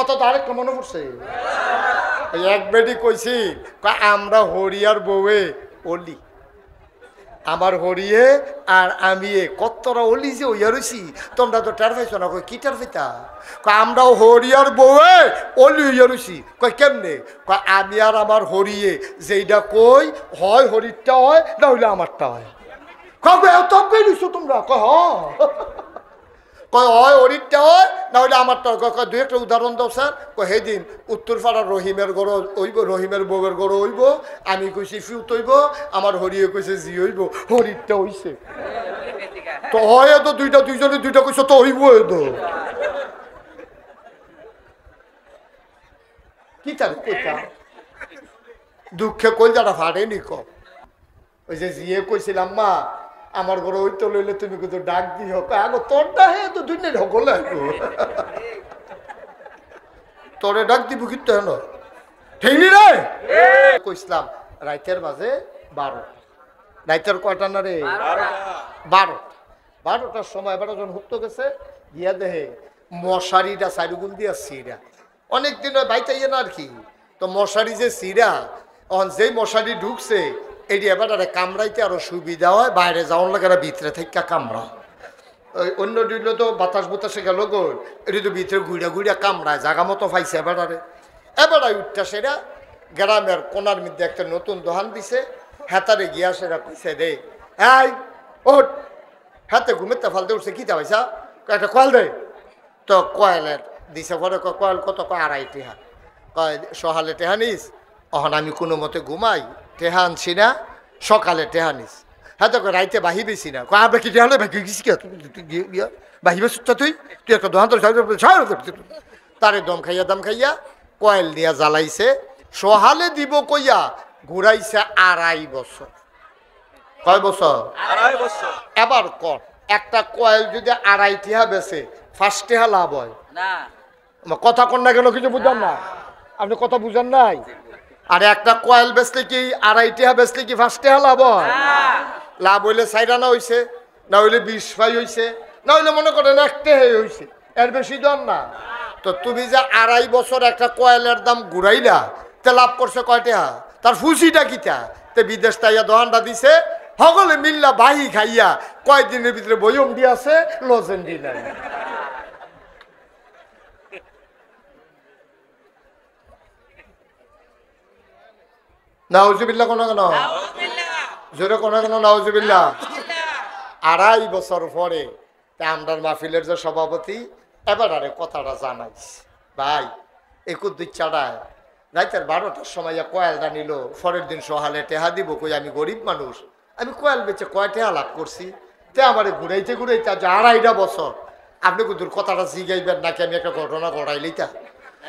কত তো আরেকটা মনে পড়ছে এক বেটি কইছি আমরা হরিয়ার বউয়ে অলি আমার হরিয়ে আর আমি কতটা অলি যে ওইয়া রইছি তোমরা তো টার পাইছো না কই কি টার পাইতা আমরাও হরিয়ার বউয়ে অলি হইয়া রইছি কই কেমনে কই আমি আর আমার হরিয়ে যেইটা কই হয় হরিরটা হয় না হইলে আমারটা হয় কবে এত বেরিয়েছো তোমরা কয় কয় হয় হরিরটা হয় না হইলে আমারটা কয় দুই একটা উদাহরণ দাও স্যার কয় সেদিন উত্তরপাড়ার রহিমের গড় হইব রহিমের বউয়ের গড় হইব আমি কইছি ফিউত হইব আমার হরিয়ে কইছে জি হইব হরিরটা হইছে তো হয় তো দুইটা দুইজনে দুইটা কইছো তো হইব তো কি তার কইতা দুঃখে কলজাটা ফাটেনি ক ওই যে জিয়ে কইছিলাম মা আমার ঘরে ওই তো লইলে তুমি কিন্তু ডাক দিও আগো তোরটা হে তো দুই নেই হকলে তোরে ডাক দিব কিন্তু হেন ঠিক নি রে কইছিলাম রাইতের বাজে 12 রাইতের কয়টা না রে 12টার সময় এবার যখন হুক্ত গেছে গিয়া দেহে মশারিটা চারিগুল দিয়া সিরা অনেকদিন বাইতে ইয়ে না আর কি তো মশারি যে সিরা যেই মশারি ঢুকছে এটি এবার কামড়াইতে আরো সুবিধা হয় বাইরে যাওয়ার লাগে ভিতরে থেকে কামড়া ওই অন্য দিল তো বাতাস বুতাসে গেল গো এটি তো ভিতরে ঘুরিয়া ঘুরিয়া কামড়ায় জাগা মতো পাইছে এবারে উঠটা সেরা গ্রামের কোনার মধ্যে একটা নতুন দোকান দিছে হেতারে গিয়া সেরা কইছে রে এই ওট হাতে ঘুমেতে ফালতে উঠছে কি তা পয়সা একটা কয়েল দে তো কয়েলের দিছে পরে কয়েল কত কয় 2.5 টেহা কয় সহালে টেহা নিস অহন আমি কোনো মতে ঘুমাই টেহা আনছি না সকালে টেহা নিস হ্যাঁ তো রাইতে বাহিবেছি না কয় আমরা কি টেহালে ভাই গেছি বাহিবে সুচ্ছা তুই একটা দোকান তো তারে দম খাইয়া কয়েল নিয়ে জ্বালাইছে সহালে দিব কইয়া ঘুরাইছে 2.5 বছর কয় বছর 2.5 বছর এবার কর একটা কয়েল যদি 2.5 টেহা বেছে 5 টেহা লাভ হয় না কথা কন না কেন কিছু বুঝান না আপনি কথা বুঝান নাই আর একটা কয়েল বেচলে কি 2.5 টেহা বেচলে কি 5 টেহা লাভ হয় লাভ হইলে 4 আনা হইছে না হইলে 20 পাই হইছে না হইলে মনে করেন 1 টেহা হইছে এর বেশি দাম না তো তুমি যে 2.5 বছর একটা কয়েলের দাম ঘুরাইলা তে লাভ করছে কয় টেহা তার ফুসিটা কিটা তে বিদেশ তাইয়া দোকানটা দিছে সকলে মিল্লা বাহি খাইয়া কয়েকদিনের ভিতরে বইম দিয়াছে লজেন দিলাই নাউজুবিল্লাহ কোন কেন জোরে কোন কেন নাউজুবিল্লাহ 2.5 বছর পরে আমরার মাহফিলের যে সভাপতি এবার আরে কথাটা জানাইস ভাই একুদ্দিক চাড়ায় রাইতের 12টার সময় কয়েলটা নিল পরের দিন সহালে টেহা দিব কই আমি গরিব মানুষ আমি কয়েল বেচে কয় টেহা লাভ করছি তে আমার ঘুরাইতে আজ 2.5 বছর আপনি কিন্তু কথাটা জিগাইবেন নাকি আমি একটা ঘটনা ঘটাইলিতা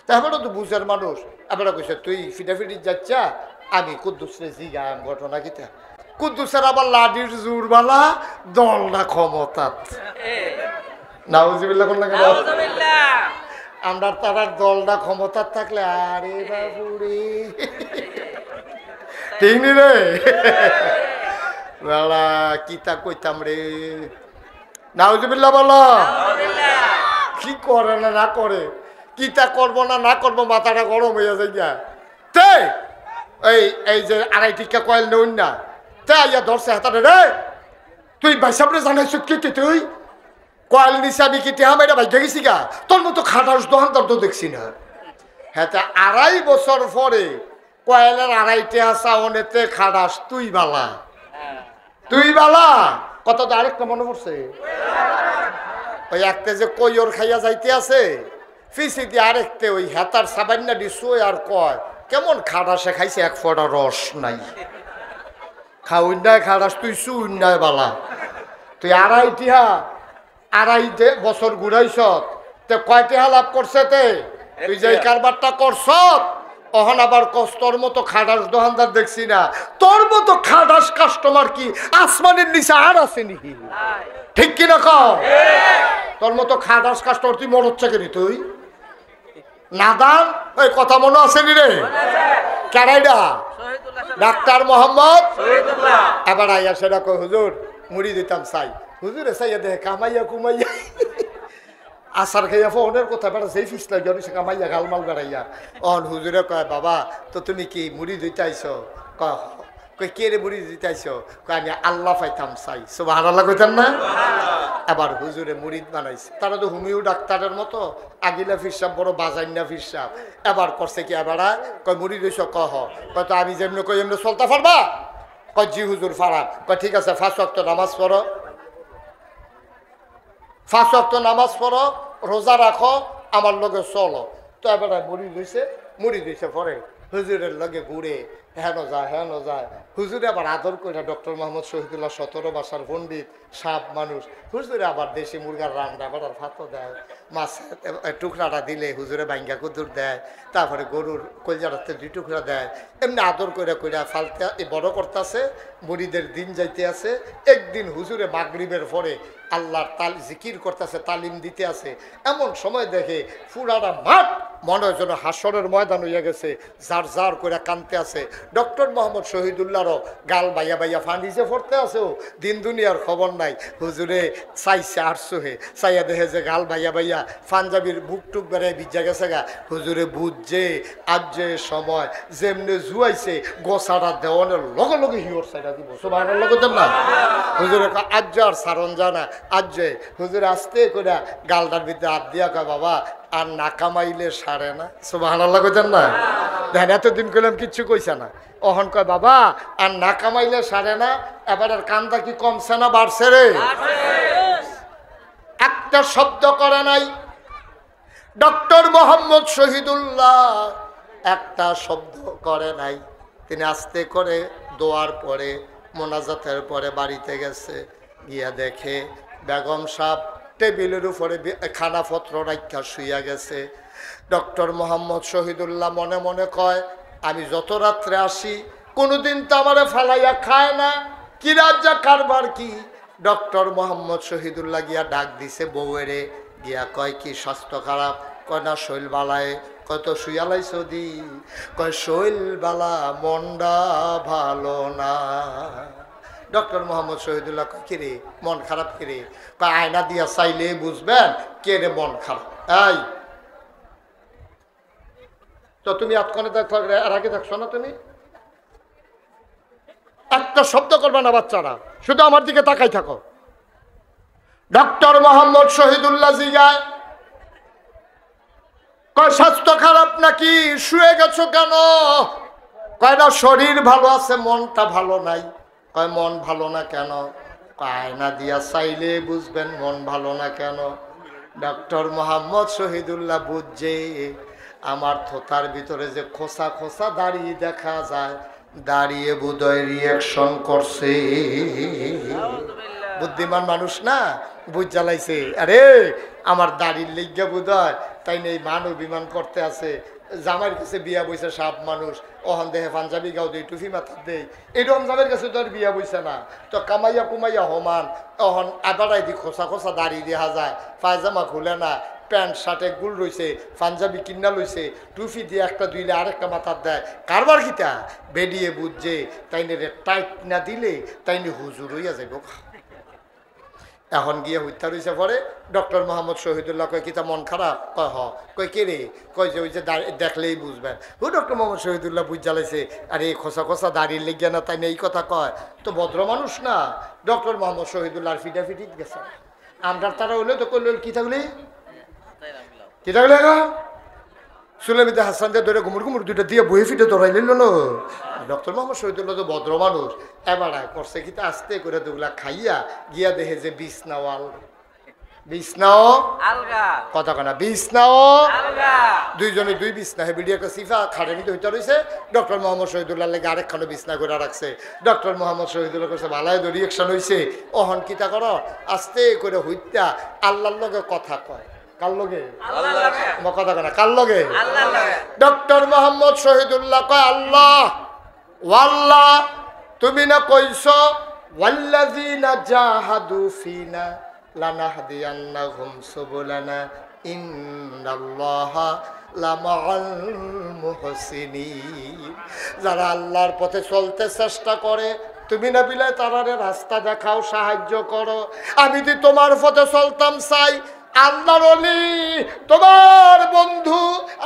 তারপরে তো বুঝার মানুষ এবার কইছে তুই ফিটাফিটি যাচ্ছা আমি কুদ্দুসরে জিগাই ঘটনা কিতা কুদ্দুসের আবার লাডির জোরবালা দলটা ক্ষমতা নাউজুবিল্লাহ কোন লাগে আমরা তার দলটা ক্ষমতা থাকলে আরে বাবুরে ঠিক নি রে বেলা কিতা কইতাম রে নাউজুবিল্লাহ বলো কি করে না করে কিতা করবো না করবো মাথাটা গরম হইয়া যায় তে এই যে 2.5 টিকা কয়েল নেউন না তে ইয়া ধরছে হাতারে রে তুই ভাইসাবরে জানাইছ কি তুই কয়েল নিছে আমি কি টেহা মেয়েরা ভাই দেখেছি গা তোর মতো খাটাস দোকানদার তো দেখছি না হ্যাঁ তা 2.5 বছর পরে কয়েলের 2.5 টেহা চাওনেতে খাটাস তুই বালা কত তো আরেকটা মনে পড়ছে ওই একটা যে কইর খাইয়া যাইতে আছে ফিসি দিয়ে আরেকতে ওই হেতার সাবান্না দিছুই আর কয় কেমন খাটাসে খাইছে 1 ফোঁটা রস নাই খাউন নাই খাটাস তুই শুন নাই বালা তুই 2.5 বছর ঘুরাইছ তে কয় টেহা লাভ করছে তে তুই যে কারবারটা করছ অহন আবার কষ্টর মতো খাটাস দোকানদার দেখছি না তোর মতো খাটাস কাস্টমার কি আসমানের নিচে আর আছে নাকি ঠিক কিনা কও তোর মতো খাটাস কাস্টমার তুই মরচ্ছে কেন তুই নাদান ওই কথা মনে আছে নি রে কেরাইডা ডাক্তার মোহাম্মদ এবার আইয়া সেটা কই হুজুর মুড়ি দিতাম চাই হুজুরে চাইয়া দেখে কামাইয়া কুমাইয়া আসার খাইয়া ফোনের কথা বেড়া সেই ফিসলা গিয়ে সে কামাইয়া গালমাল বেড়াইয়া অন হুজুরে কয় বাবা তো তুমি কি মুড়ি দিতে আইছো কয় কই কে রে মুড়ি দিতে আইছো কয় আমি আল্লাহ পাইতাম চাই সুবহানাল্লাহ কইতেন না আবার হুজুরে মুড়িদ বানাইছে তারা তো হুমিও ডাক্তারের মতো আগিলা ফিরসাব বড় বাজাইনা ফিরসাব এবার করছে কি এবার কয় মুড়ি দিছ কহ কয় তো আমি যেমনি কই এমনি চলতে পারবা কয় জি হুজুর ফারাক কয় ঠিক আছে 5 ওয়াক্ত নামাজ পড়ো 5 ওয়াক্ত নামাজ পড়ো রোজা রাখো আমার লগে চলো তো এবার মুড়ি দিছে পরে হুজুরের লগে ঘুরে হেন যায় হুজুরে আবার আদর করে ডক্টর মোহাম্মদ শহীদুল্লাহ 17 বাসার পণ্ডিত সাপ মানুষ হুজুরে আবার দেশি মুরগার রান্না বাড়ার ভাতও দেয় মাছ টুকরাটা দিলে হুজুরে বাইঙ্গা কুদুর দেয় তারপরে গরুর কলজাটাতে 2 টুকরা দেয় এমনি আদর করে ফালতে বড় করতেছে মুড়িদের দিন যাইতে আছে একদিন হুজুরে মাগরিবের পরে আল্লাহর জিকির করতেছে তালিম দিতে আছে এমন সময় দেখে পুরাটা মাঠ মনে হয় যেন হাসরের ময়দান হইয়া গেছে যার যার করে কানতে আছে ডক্টর মোহাম্মদ শহীদুল্লাহরও গাল বাইয়া বাইয়া ফান্ডিজে পড়তে আছেও দিন দুনিয়ার খবর নাই হুজুরে চাইছে আটশো হে চাইয়া দেখে যে গাল বাইয়া বাইয়া পাঞ্জাবির বুক টুক বেড়ায় ভিজা গেছে গা হুজুরে বুঝছে আজ যে সময় যেমনি জুয়াইছে গোসাটা দেওয়ানের লগে লগে হিওর সাইডা দিব সুবহানাল্লাহ কইতেন না হুজুরে আজ আর সারণ জানা আজ যে হুজুরে আস্তে করে গালটার ভিতরে হাত দিয়া কয় বাবা আর না কামাইলে সারে না সুবহানাল্লাহ কইতেন না দেখেন এতদিন কইলাম কিচ্ছু কইছে না অহন কয় বাবা আর না কামাইলে সারে না এবার আর কান্দা কি কমছে না বাড়ছে রে একটা শব্দ করে নাই ডক্টর মোহাম্মদ শহীদুল্লাহ একটা শব্দ করে নাই তিনি আস্তে করে দোয়ার পরে মোনাজাতের পরে বাড়িতে গেছে গিয়া দেখে বেগম সাহেব টেবিলের উপরে খানাপত্র রাখা শুইয়া গেছে ডক্টর মোহাম্মদ শহীদুল্লাহ মনে মনে কয় আমি যত রাত্রে আসি কোনোদিন তো আমারে ফালাইয়া খায় না কি রাজ্যা কারবার কি ডক্টর মোহাম্মদ শহীদুল্লাহ গিয়া ডাক দিছে বউয়েরে গিয়া কয় কি স্বাস্থ্য খারাপ কয় না শৈল বালায় কত শুয়ালাই সৌদি কয় শৈল বালা মনটা ভালো না ডক্টর মোহাম্মদ শহীদুল্লাহ কয় কিরে মন খারাপ কিরে কয় আয়না দিয়া চাইলে বুঝবেন কে রে মন খারাপ এই তো তুমি আতখানে দেখো আর আগে দেখছো না তুমি একটা শব্দ করবে না বাচ্চারা শুধু আমার দিকে তাকাই থাকো ডক্টর মোহাম্মদ শহীদুল্লাহ জিগায় কয় স্বাস্থ্য খারাপ নাকি শুয়ে গেছো কেন কয় না শরীর ভালো আছে মনটা ভালো নাই কয় মন ভালো না কেন আয়না দিয়া চাইলে বুঝবেন মন ভালো না কেন ডক্টর মোহাম্মদ শহীদুল্লাহ বুঝছে আমার থোতার ভিতরে যে খোসা খোসা দাঁড়িয়ে দেখা যায় দাঁড়িয়ে বোধহয় রিয়াকশন করছে বুদ্ধিমান মানুষ না বুঝ জ্বালাইছে আরে আমার দাড়ির লিজ্ঞা বোধহয় তাই নেই মান অভিমান করতে আছে জামাইয়ের কাছে বিয়া বইছে সাপ মানুষ ওখান দেহে পাঞ্জাবি গাও দেই টুফি মাথার দেই এই রমজানের কাছে তো আর বিয়া বইছে না তো কামাইয়া কুমাইয়া হমান ওখান আদারাই দি খোসা খোসা দাড়ি দেখা যায় পায়জামা খুলে না প্যান্ট শার্টে গুল রয়েছে পাঞ্জাবি কিনা লইছে টুফি দিয়ে একটা দুইলে আরেকটা মাথার দেয় কারবার কিতা বেরিয়ে বুঝছে তাইনে রে টাইট না দিলে তাইনে হুজুর হইয়া যাইব এখন গিয়ে হত্যা রয়েছে পরে ডক্টর মোহাম্মদ শহীদুল্লাহ কয় কিতা মন খারাপ কয় হ কয় কে রে কয় যে ওই যে দেখলেই বুঝবেন ও ডক্টর মোহাম্মদ শহীদুল্লাহ বুঝ জ্বালাইছে আরে খোসা খোসা দাঁড়িয়ে লেগে না তাই এই কথা কয় তো ভদ্র মানুষ না ডক্টর মোহাম্মদ শহীদুল্লাহ ফিটাফিটি গেছে আমরা তারা হইলে তো করল কি থাকলে কি থাকলে সুলেমিতে হাসান দিয়ে ধরে ঘুমুর ঘুমুর দুইটা দিয়ে বই ফিটে ধরাই নিল না ডক্টর মোহাম্মদ শহীদুল্লাহ তো ভদ্র মানুষ এবার করছে কি আস্তে করে দুগুলা খাইয়া গিয়া দেখে যে বিছনাওয়াল বিছনাও কথা কনা বিছনাও দুইজনে দুই বিছনা হে বিডিয়া একটা সিফা খাটে নিতে হইতে রয়েছে ডক্টর মোহাম্মদ শহীদুল্লাহ লেগে আরেকখানে বিছনা করে রাখছে ডক্টর মোহাম্মদ শহীদুল্লাহ করছে ভালাই তো রিয়েকশন হয়েছে অহন কিতা কর আস্তে করে হইতা আল্লাহর লগে কথা কয় কার লগে কথা কনা কার লগে ডক্টর মোহাম্মদ শহীদুল্লাহ কয় আল্লাহ ওয়াল্লাহ তুমি না কইছ ওয়াল্লাযিনা জাহাদু ফিনা লানাহদিয়ান্নাহুম সুবুলানা ইন্নাল্লাহা লামাআল মুহসিনিন যারা আল্লাহর পথে চলতে চেষ্টা করে তুমি না বিলে তারারে রাস্তা দেখাও সাহায্য করো আমি যদি তোমার পথে চলতাম চাই আল্লাহর ওলি তোমার বন্ধু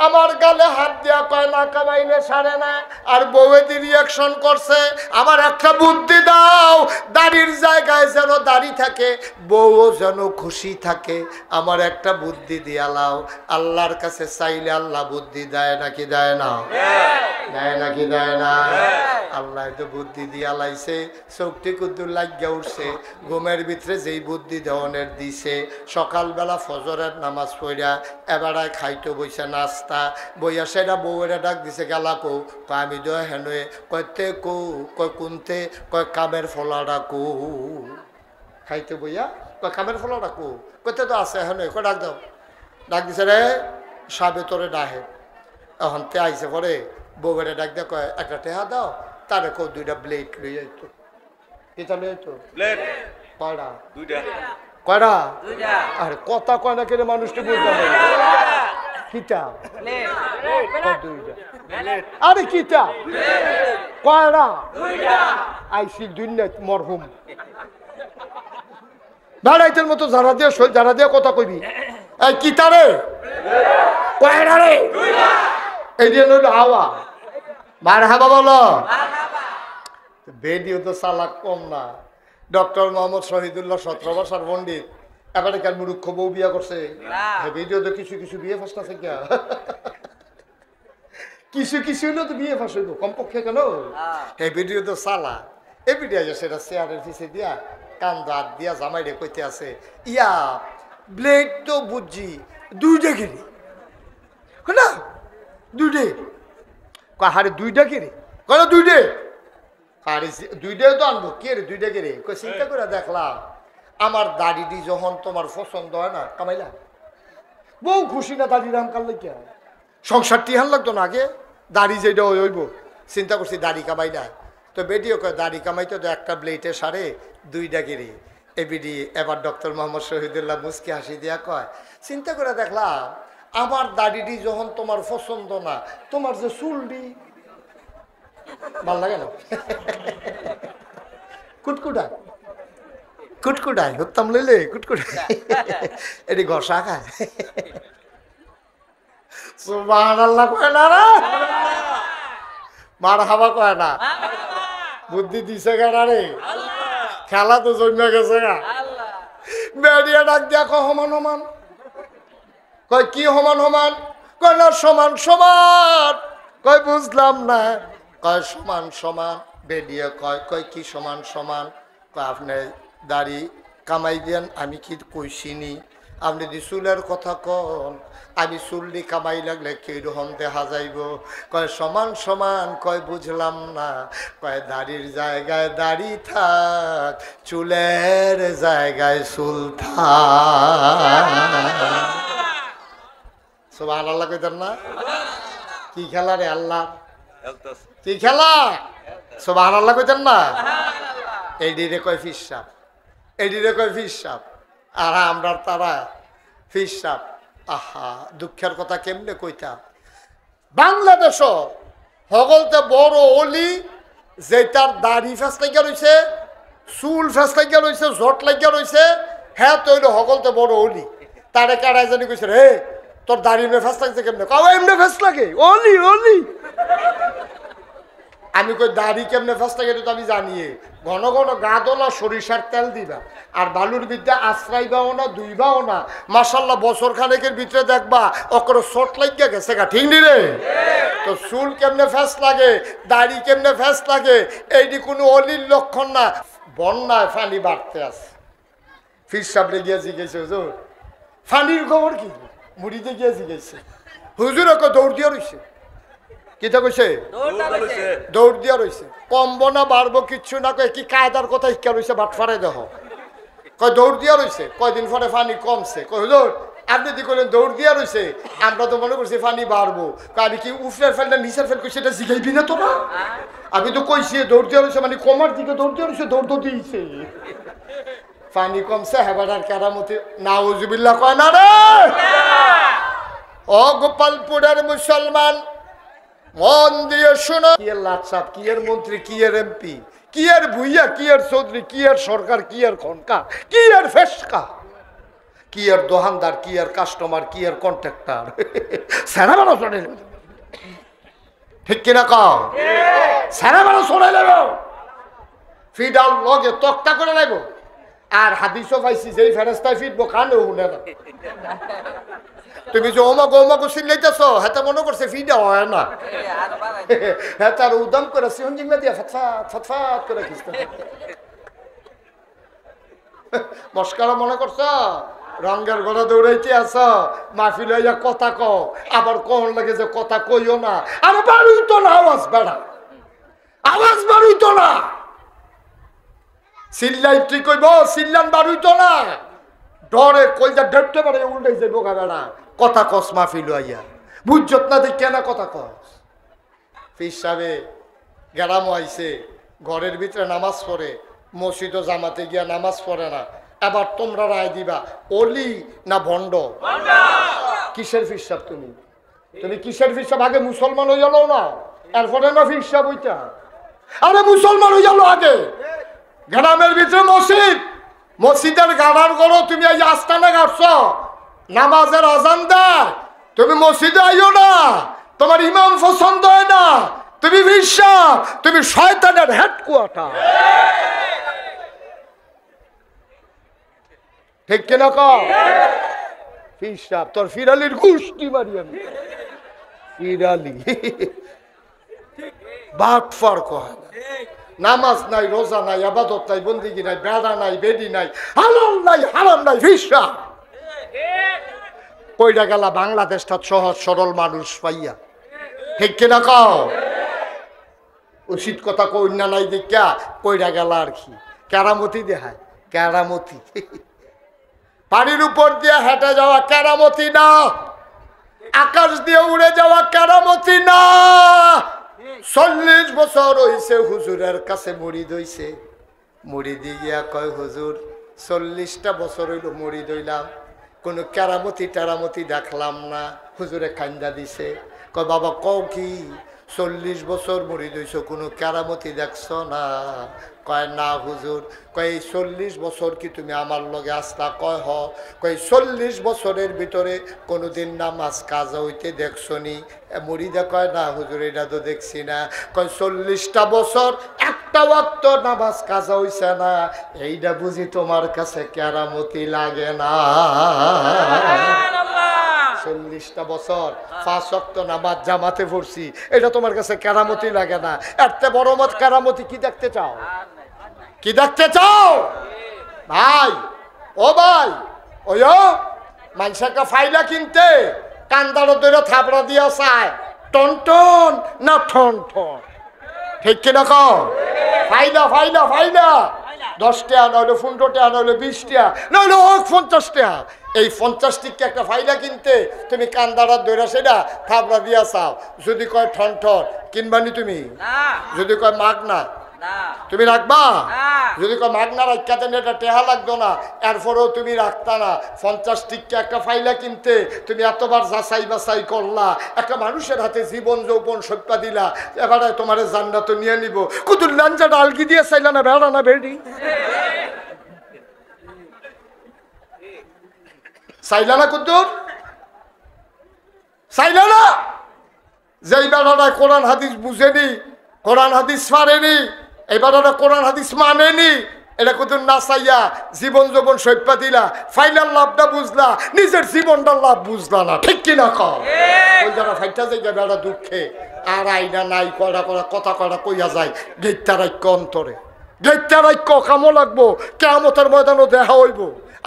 আমার গালে হাত দিয়া কয় না কামাইলে সারে না, আর বউয়েদি রিয়াকশন করছে আমার একটা বুদ্ধি দাও, দাড়ির জায়গায় যেন দাড়ি থাকে, বউও যেন খুশি থাকে, আমার একটা বুদ্ধি দিয়া লাও। আল্লাহর কাছে চাইলে আল্লাহ বুদ্ধি দেয় নাকি দেয় না? দেয় নাকি দেয় না? আল্লাহ তো বুদ্ধি দিয়া লাইছে, চোখটি কুদ্দুর লাগিয়া উঠছে, ঘুমের ভিতরে যেই বুদ্ধি দেওয়ানের দিছে, সকালবেলা ফজরের নামাজ পড়া এবারায় খাইতো বইছে নাস্তা, বইয়া সেটা বউয়েরা ডাক দিছে গেলা কো, কয় আমি দো হেনয়ে, কয়তে কো, কয় কুনতে, কয় কামের ফলাটা কো, খাইতে বইয়া কয় কামের ফলাটা কো, কয়তে তো আছে হেনয়ে, কয় ডাক দাও, ডাক দিছে রে সাবে তোরে ডাহে, এখন তে আইসে পরে বউয়েরা ডাক দেয় কয় একটা টেহা দাও, তারে কো দুইটা ব্লেড লই আইতো, কিতা লই আইতো ব্লেড, কয়টা দুইটা, কয়টা দুইটা, আরে কথা কয় না কেন মানুষটা বুঝতে পারে কিতা দুইটা, আরে কিতা কয়টা দুইটা, আইসি দুইটা মরহুম দাঁড়াইতের মতো যারা দিয়ে কথা কইবি, এই কিতা রে কয়টা রে দুইটা, এই যে হলো হাওয়া মারহাবা বলো। বেডিও তো চালাক কম না, ডক্টর মোহাম্মদ শহীদুল্লাহ 17 বছর পণ্ডিত, এবারে কেন মুরুক্ষ বউ বিয়া করছে, বেডিও তো কিছু কিছু বিয়ে ফাঁস আছে কিয়া, কিছু কিছু হইলেও তো বিয়ে ফাঁস হইব কমপক্ষে কেন, এই ভিডিও তো চালা, এই ভিডিও সেটা চেয়ারের পিছিয়ে দিয়া কান দাঁত দিয়া জামাইরে কইতে আছে ইয়া ব্লেড তো বুঝছি দুইটা কিনি না দুইটে, হারে দুইটা কিনে কেন দুইটে, আরে দুইটাই তো আনবো কে রে দুইটা কে রে, চিন্তা করে দেখলাম আমার দাড়িটি যখন তোমার পছন্দ হয় না কামাইলা, বউ খুশি না দাড়ি রাম কাল লেগে, সংসার টিহান লাগতো না আগে, দাড়ি যেটা হইব চিন্তা করছি দাড়ি কামাই না, তো বেটিও কয় দাড়ি কামাইতে তো একটা ব্লেডে সারে দুইটা গিরি, এ বিডি এবার ডক্টর মোহাম্মদ শহীদুল্লাহ মুস্কি হাসি দিয়া কয় চিন্তা করে দেখলাম আমার দাড়িটি যখন তোমার পছন্দ না, তোমার যে চুলটি ভাল লাগে না, কুটকুটায় কুটকুটায় হত্যাম লইলে কুটকুটায় এটি ঘষা খায়, সুবহানাল্লাহ কয় না রে, মারহাবা কয় না, বুদ্ধি দিছে কেনা রে, খেলা তো জমে গেছে গা, বেরিয়ে ডাক দিয়া কয় সমান সমান, কয় কি সমান সমান, কয় না সমান সমান, কয় বুঝলাম না, কয় সমান সমান, বেরিয়ে কয় কয় কি সমান সমান, কয় আপনি দাড়ি কামাই দেন আমি কি কইছিনি, আপনি যদি চুলের কথা কন আমি চুলটি কামাই লাগলে কিরকম দেখা যাইব, কয় সমান সমান, কয় বুঝলাম না, কয় দাড়ির জায়গায় দাড়ি থাক, চুলের জায়গায় চুল থাক, সুবহানাল্লাহ কইতেন না, কি খেলা রে আল্লাহ, কি খেলা, সুবহানাল্লাহ কইতেন না, এইডিরে কয় ফিসাব, এইডিরে কয় ফিসাব, আর আমরা তারা ফিসাব, আহা দুঃখের কথা কেমনে কইতা, বাংলাদেশ হগলতে বড় অলি যে তার দাড়ি ফেস লাগিয়া রয়েছে, চুল ফেস লাগিয়া রয়েছে, জট লাগিয়া রয়েছে, হ্যাঁ তৈল হগলতে বড় অলি, তারে কারাই জানি কইছে রে তোর দাড়ি এমনি ফেস লাগছে কেমনে, কাউ এমনি ফেস লাগে অলি অলি, আমি কই দাড়ি কেমনে ফেস লাগে তো আমি জানিয়ে, ঘন ঘন গা দোলা সরিষার তেল দিবা, আর বালুর বিদ্যা আশ্রাইবাও না দুইবাও না, মাশাল্লাহ বছর খানেকের ভিতরে দেখবা ওকরে চোট লাগিয়া গেছে গা, ঠিক নি রে, তো চুল কেমনে ফেস লাগে, দাড়ি কেমনে ফেস লাগে, এইটি কোনো অলির লক্ষণ না, বন্যায় পানি বাড়তে আছে, ফির সাবলে গিয়ে জিজ্ঞেস হুজুর পানির খবর কি, মুড়িতে গিয়ে জিজ্ঞেস হুজুর ওকে দৌড় দিয়া রয়েছে, কিতা কইছে দৌড় দিয়া রয়েছে, কমবো না বাড়বো কিচ্ছু না, কয় কি কায়দার কথা শিক্ষা রয়েছে বাট ফারে দেহ, কয় দৌড় দিয়া রয়েছে, কয়দিন পরে পানি কমছে, কয় হুজুর আপনি দি করলেন দৌড় দিয়া রয়েছে, আমরা তো মনে করছি পানি বাড়বো, আমি কি উপরের ফেল না নিচের ফেল কইছি এটা জিগাইবি না তোরা, আমি তো কইছি দৌড় দিয়া রয়েছে মানে কমার দিকে দৌড় দিয়া রয়েছে, দৌড় তো দিয়েছে, পানি কমছে হেবাটার কেরামতি নাউজুবিল্লাহ কয় না রে, ও গোপালপুরের মুসলমান মন দিয়ে শোনো, কি এর লাটসাপ, কি এর মন্ত্রী, কি এর এমপি, কি এর ভুইয়া, কি এর চৌধুরী, কি এর সরকার, কি এর খনকা, কি এর ফেসকা, কি আর দোকানদার, কি আর কাস্টমার, কি আর কন্ট্রাক্টর, সেনা বানো চলে ঠিক কিনা কও? সেনা বানো চলে নেব, ফিডাল লগে তক্তা করে নেব। আর হাদিসও পাইছি যেই ফেরেস্তায় ফিটবো কানেও শুনে না। তুমি যে ওমাগো ওমাগো চিল্লাইতেছ, হাতে মনে করছে ফিডা হয় না, হ্যাঁ তার উদাম করে সিহন জিঙ্গা দিয়া ফটফাট ফটফাট করে খিস্তে মস্কারা মনে করছ। রঙের ঘরে দৌড়াইতে আস, মাহফিল হইয়া কথা কও, আবার কখন লাগে যে কথা কইও না। আরে বাড়ুই তো না আওয়াজ, বেড়া আওয়াজ বাড়ুই তো না, চিল্লাই তুই কইব চিল্লান বাড়ুই তো না, ডরে কইজা ডেটতে পারে উল্টাই যে বোকা বেড়া কথা কস মাহফিল হইয়া, বুঝছত না দেখ কেনা কথা কস। ফির সাহেবে গেরাম আইছে, ঘরের ভিতরে নামাজ পড়ে, মসজিদ ও জামাতে গিয়া নামাজ পড়ে না। এবার তোমরা রায় দিবা অলি না ভণ্ড। কিসের ফির সাহেব তুমি? তুমি কিসের ফির সাহেব? আগে মুসলমান হয়ে গেল না, এরপরে না ফির সাহেব ওইটা? আরে মুসলমান হয়ে গেল আগে। গ্রামের ভিতরে মসজিদ, মসজিদের গাড়ার গড়ো তুমি এই আস্তানা গাড়ছ, নামাজের আজান দেয়, তুমি মসজিদে আইও না, তোমার ইমাম পছন্দ হয় না, তুমি বিশ্বাস, তুমি শয়তানের হেডকোয়ার্টার। ঠিক কিনা কও? ফিরসাব তোর ফিরালির গুষ্টি মারি আমি, ফিরালি বাটফার কয় না। নামাজ নাই, রোজা নাই, আবাদত নাই, বন্দিগি নাই, বেড়া নাই, বেডি নাই, হালাল নাই, হারাম নাই, ফিরসাব কইরা গেলা বাংলাদেশটা সহজ সরল মানুষ পাইয়া। ঠিক কিনা কও? উচিত কথা কই না নাই দেখা কইরা গেল আর কি, কেরামতি দেখায়, কেরামতি। পানির উপর দিয়ে হেঁটে যাওয়া কেরামতি না, আকাশ দিয়ে উড়ে যাওয়া কেরামতি না। 40 বছর হইছে হুজুরের কাছে মুড়িদ হইছে, মুড়িদ গিয়া কয় হুজুর 40টা বছর হইল মুড়িদ হইলাম, কোনো কেরামতি টেরামতি দেখলাম না। হুজুরে কান্দা দিছে, কয় বাবা কও কি 40 বছর মুড়িদ হইছ, কোনো কেরামতি দেখছ না? কয় না হুজুর। কয় 40 বছর কি তুমি আমার লগে আসলা? কয় হ। কয় 40 বছরের ভিতরে কোনোদিন নামাজ কাজা হইতে দেখছো নি? মুড়িদা কয় না হুজুর, এটা তো দেখছি না। কয় 40টা বছর একটা ওয়াক্ত নামাজ কাজা হইছে না, এইটা বুঝি তোমার কাছে কেরামতি লাগে না? 40টা বছর 5 ওয়াক্ত নামাজ জামাতে পড়ছি, এটা তোমার কাছে কেরামতি লাগে না? এত বড় মত কেরামতি কি দেখতে চাও? কি দেখতে চাও ভাই? ও ভাই, ওই মানুষকে ফাইলা কিনতে কান্দার ধরে থাপড়া দিয়া চায় টন টন না ঠন ঠন। ঠিক কিনা কও? ফাইলা ফাইলা ফাইলা 10 টাকা নইলে 15 টাকা নইলে 20 টাকা নইলে 50 টাকা। এই 50 টিকা একটা ফাইলা কিনতে তুমি কান্দারা ধরে সেটা থাপড়া দিয়া চাও। যদি কয় ঠন ঠন কিনবানি তুমি? যদি কয় মাগ না তুমি রাখবা? যদি কয় মাগনা রাখতে এটা টেহা লাগতো না, এরপরেও তুমি রাখতা না। 50 টিকা একটা ফাইলা কিনতে তুমি এতবার যাচাই বাছাই করলা, একটা মানুষের হাতে জীবন যৌবন সত্যা দিলা, এবারে তোমার জান্নাত নিয়ে নিব। কুতুর লাঞ্জা ডালকি দিয়ে চাইলা না, বেড়া না বেড়ি চাইলা না? কুতুর চাইলা না? যেই বেড়াটা কোরআন হাদিস বুঝেনি, কোরআন হাদিস পারেনি, এবার ওরা কোরআন হাদিস মানেনি, এটা কত না চাইয়া জীবন যৌবন সৈপা দিলা, ফাইনাল লাভটা বুঝলা, নিজের জীবনটার লাভ বুঝলা না। ঠিক কিনা কও? ওই যারা ফাইটা যাই বেড়া দুঃখে আর আইনা নাই কয়টা করা কথা কয়টা কইয়া যায়, গেটটা রাক্য অন্তরে, গেটটা রাক্য কামো লাগবো, কেয়ামতের ময়দানও দেখা হইব।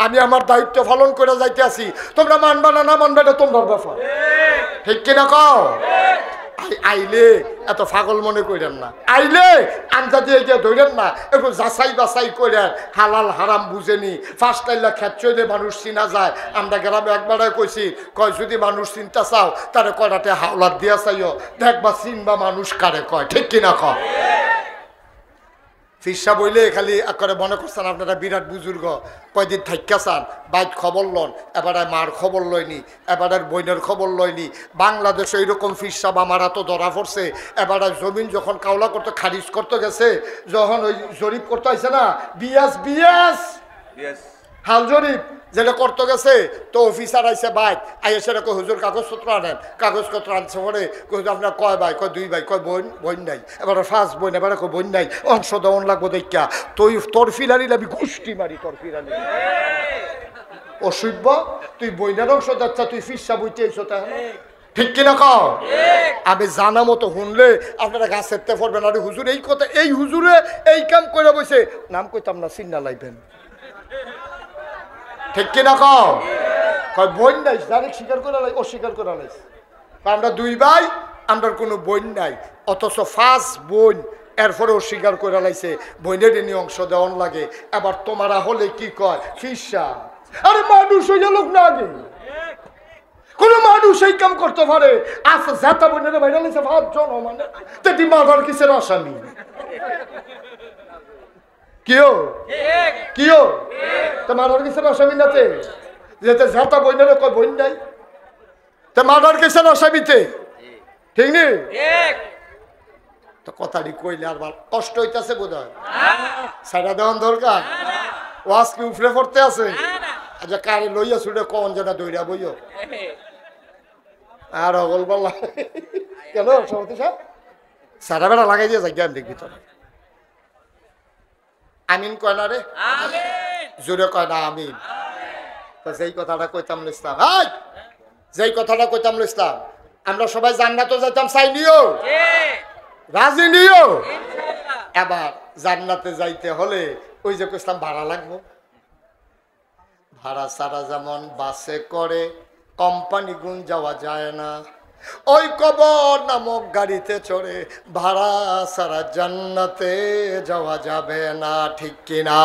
আমি আমার দায়িত্ব পালন করে যাইতে আছি, তোমরা মানবা না না মানবে এটা তোমার ব্যাপার। ঠিক কিনা কও? আইলে এত পাগল মনে করেন না, আইলে আঞ্জা দিয়ে গিয়ে ধরেন না, একটু যাচাই বাছাই করেন, হালাল হারাম বুঝেনি। ফার্স্ট টাইলা খেয়ে মানুষ চিনা যায়। আমরা গ্রামে একবারে কইছি, কয় যদি মানুষ চিনতে চাও তারে কয়টাতে হাওলাত দিয়া চাইও, দেখবা চিনবা মানুষ কারে কয়। ঠিক কিনা কয়? ফিরসা বইলে খালি করে মনে করছেন আপনারা বিরাট বুজুর্গ, কয়দিন থাইকা চান, বাইক খবর লন, এবারে মার খবর লয়নি, এবারে বইনের খবর লয়নি। বাংলাদেশে এইরকম ফিরসাব আমার এত ধরা পড়ছে। এবারে জমিন যখন কাওলা করতে খারিজ করতে গেছে, যখন ওই জরিপ করতে হয়েছে না, বিএস হাল জরিপ, যেটা করতে গেছে তো অফিসার আইসে বাইক আইসে সেটা হুজুর কাগজপত্র আনেন, কাগজপত্র আনছে পরে আপনার কয় ভাই, কয় 2 ভাই, কয় বোন নাই, এবার ফার্স্ট বোন, এবার কয় বোন নাই, অংশ দেওয়ান লাগবো দেখা তুই তোর ফিলারি লাগবি গোষ্ঠী মারি তোর ফিলারি অসভ্য, তুই বইনের অংশ যাচ্ছা, তুই ফিসা বইতে আইসো তা ঠিক কিনা কও? আমি জানা মতো শুনলে আপনারা গাছের তে পড়বেন। আর হুজুর এই কথা, এই হুজুরে এই কাম করে বসে, নাম কইতাম না, চিন্না লাইবেন ঠিক কিনা কও? কয় বোন নাই, ডাইরেক্ট স্বীকার করে লাই, অস্বীকার করে লাইছে। আমরা 2 ভাই, আমরা কোনো বোন নাই, অথচ ফার্স্ট বোন, এরপরে অস্বীকার করে লাইছে বোনের নিয়ে অংশ দেওয়ান লাগে। এবার তোমারা হলে কি কয় ফিসা। আরে মানুষ হইয়া লোক না আগে, কোন মানুষ এই কাম করতে পারে? আচ্ছা জাতা বোনের বাইরে লাইছে 5 জন, মানে তেটি মার্ডার কিসের আসামি? কিও তা মার্ডার কিসের আসামি নাতে? যেতে জাতা বোনের কয় বোন নাই, তা মার্ডার কিসের আসামিতে? ঠিক নি? তো কথাটি কইলে আর কষ্ট হইতেছে বোধ হয়, সাইডা দেওয়ান দরকার। ওয়াজ কি উফরে পড়তে আছে? আচ্ছা কারে লইয়া ছুটে কন যেটা দৌড়া বইও আর অগল বললা কেন সভাপতি সাহেব সারা বেড়া লাগাই দিয়ে যাই জ্ঞান দেখবি তোর। আমিন কয় না রে, জোরে কয় না আমিন। তো যেই কথাটা কইতাম ইসলাম, যেই কথাটা কইতাম ইসলাম, আমরা সবাই জান্নাতে যাইতাম, চাই নিও, রাজি নিও। এবার জান্নাতে যাইতে হলে ওই যে কইতাম ভাড়া লাগবো, ভাড়া ছাড়া যেমন বাসে করে কোম্পানি গুণ যাওয়া যায় না, ওই কবর নামক গাড়িতে চড়ে ভাড়া ছাড়া জান্নাতে যাওয়া যাবে না, ঠিক কিনা?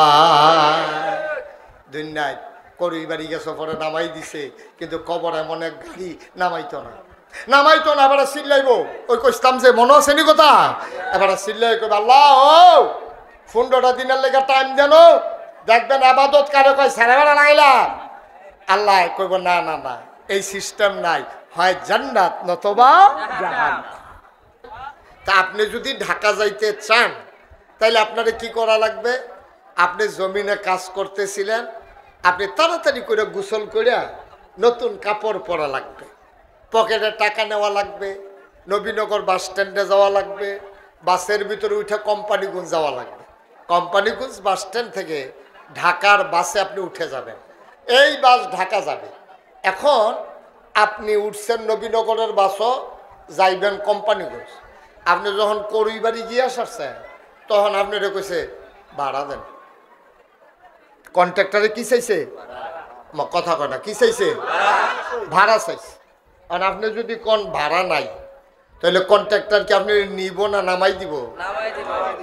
দুনিয়ায় করুই বাড়ি গেছে পরে নামাই দিছে, কিন্তু কবর এমন এক গাড়ি নামাইতো না, এবার চিল্লাইব। ওই কইতাম যে মনে আছে নি কথা, এবার চিল্লাই কইব আল্লাহ ও 15টা দিনের লেগে টাইম দেন, দেখবেন আবাদত কারে কয় সারা বেড়া লাগাইলাম, আল্লাহ কইব না না না, এই সিস্টেম নাই, হয় জান্নাত নতবা জাহান্নাম। তা আপনি যদি ঢাকা যাইতে চান তাইলে আপনারে কি করা লাগবে? আপনি জমিনে কাজ করতেছিলেন, আপনি তাড়াতাড়ি করে গোসল করে নতুন কাপড় পরা লাগবে, পকেটে টাকা নেওয়া লাগবে, নবীনগর বাস স্ট্যান্ডে যাওয়া লাগবে, বাসের ভিতরে উঠে কোম্পানিগঞ্জ যাওয়া লাগবে, কোম্পানিগঞ্জ বাস স্ট্যান্ড থেকে ঢাকার বাসে আপনি উঠে যাবেন, এই বাস ঢাকা যাবে। এখন আপনি উঠছেন নবীনগরের বাসও, যাইবেন কোম্পানিগঞ্জ। আপনি যখন করুই বাড়ি গিয়ে আসছেন তখন আপনারা কইছে ভাড়া দেন। কন্ট্রাক্টরে কি চাইছে? কথা কয় না, কি চাইছে? ভাড়া চাইছে। আর আপনি যদি কোন ভাড়া নাই তাহলে কন্ট্রাক্টর কি আপনি নিব না নামাই দিব?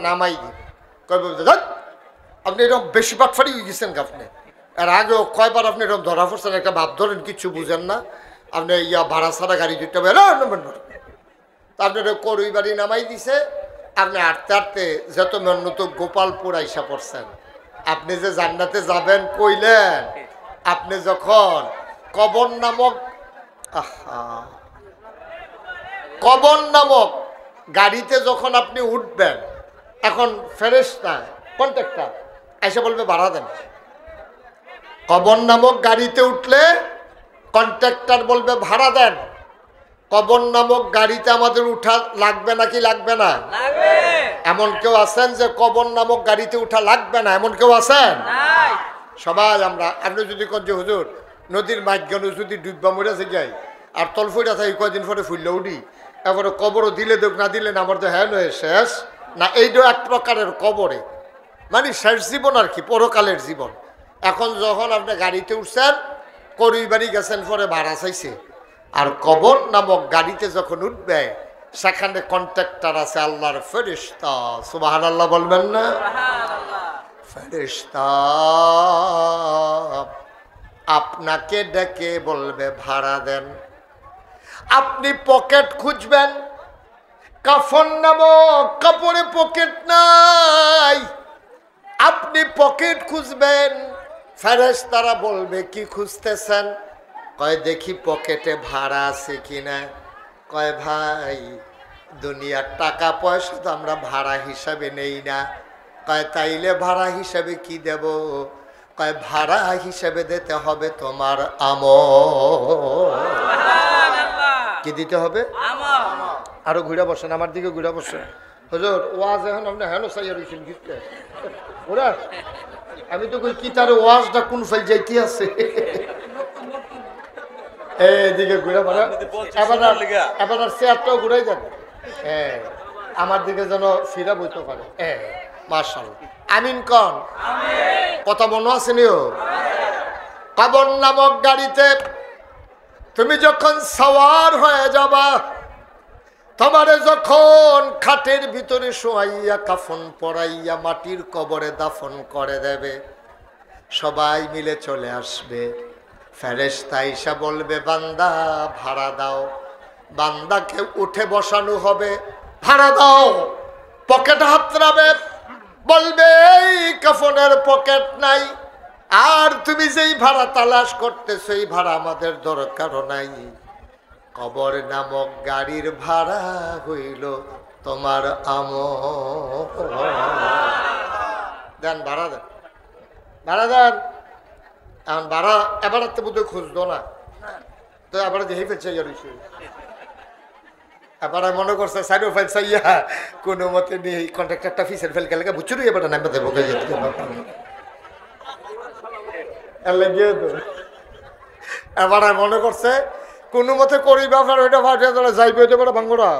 নামাই দিব। কইব আপনি এরকম বেশি বাটফারি হয়ে গেছেন আপনি, আর আগেও কয়বার আপনি এরকম ধরা পড়ছেন, একটা ভাব ধরেন কিচ্ছু বুঝেন না, আপনি ইয়া ভাড়া ছাড়া গাড়ি দিতে হবে, আপনি করুই বাড়ি নামাই দিছে। আপনি হাঁটতে হাঁটতে যত মেন্নত গোপালপুর আইসা পড়ছেন। আপনি যে জান্নাতে যাবেন কইলেন, আপনি যখন কবর নামক গাড়িতে যখন আপনি উঠবেন, এখন ফেরেশতা কন্ট্রাক্টর আইসা বলবে ভাড়া দেন। কবর নামক গাড়িতে উঠলে কন্ট্রাক্টর বলবে ভাড়া দেন। কবর নামক গাড়িতে আমাদের উঠা লাগবে নাকি লাগবে না? এমন কেউ আছেন যে কবর নামক গাড়িতে উঠা লাগবে না, এমন কেউ আছেন? সবাই আমরা, আপনি যদি কোন যে হুজুর নদীর মাঝখানে যদি ডুববা মরেছে যাই আর তলফুইটা থাকি কয়দিন পরে ফুললে উঠি, এবারে কবরও দিলে দেখ না দিলে না, আমার তো হ্যাঁ নয় শেষ না, এইটা এক প্রকারের কবরে, মানে শেষ জীবন আর কি, পরকালের জীবন। এখন যখন আপনি গাড়িতে উঠছেন, করুই বাড়ি গেছেন পরে ভাড়া চাইছে, আর কবর নামক গাড়িতে যখন উঠবে সেখানে কন্ট্রাক্টর আছে আল্লাহর ফেরেশতা, সুবহানাল্লাহ বলবেন না? ফেরেশতা আপনাকে ডেকে বলবে ভাড়া দেন। আপনি পকেট খুঁজবেন, কাফন নামক কাপড়ে পকেট নাই, আপনি পকেট খুঁজবেন, ফেরেশতারা বলবে কি খুঁজতেছেন? কয় দেখি পকেটে ভাড়া আছে কিনা। কয় ভাই দুনিয়ার টাকা পয়সা তো আমরা ভাড়া হিসাবে নেই না। কয় তাইলে ভাড়া হিসাবে কি দেব? কয় ভাড়া হিসেবে দিতে হবে তোমার আমল। কি দিতে হবে? আরো ঘুরে বসেন, আমার দিকে ঘুরে বসেন। হুজুর ওয়াজ এখন আপনি হেন চাইয়া রয়েছেন গিফটে ওরা, আমি তো কই কি তার ওয়াজটা কোন ফাইল যাইতে আছে। এইদিকে ঘুরে বড় এবার চেয়ারটাও ঘুরাই যাবে। হ্যাঁ, আমার দিকে যেন ফিরা বইতে পারে। হ্যাঁ, মাশাআল্লাহ, আমিন কন। কথা মনে আছে নিও? কবর নামক গাড়িতে তুমি যখন সওয়ার হয়ে যাবা, তোমারে যখন খাটের ভিতরে শোয়াইয়া কাফন পরাইয়া মাটির কবরে দাফন করে দেবে, সবাই মিলে চলে আসবে। ফেরেশতা আইসা বলবে বান্দা ভাড়া দাও। বান্দাকে উঠে বসানো হবে, ভাড়া দাও। পকেটে হাত রাখবে, বলবে এই কাফনের পকেট নাই, আর তুমি যেই ভাড়া তালাশ করতেছো এই ভাড়া আমাদের দরকারও নাই। কবর নামক গাড়ির ভাড়া হইল তোমার আমল। দেন ভাড়া দেন, ভাড়া দেন। এখন ভাড়া এবার তো বোধহয় খুঁজতো না, তো এবার দেখে ফেলছে এবার মনে করছে সাইডও ফেল চাইয়া কোনো মতে নেই কন্ট্রাক্টরটা ফিসের ফেল গেলে বুঝছো এবার নামে দেবো এবার মনে করছে কোনো মতে করি ব্যাপার ওইটা ভাড়া তোরা যাইবে ওইটা বড় ভাঙ্গরা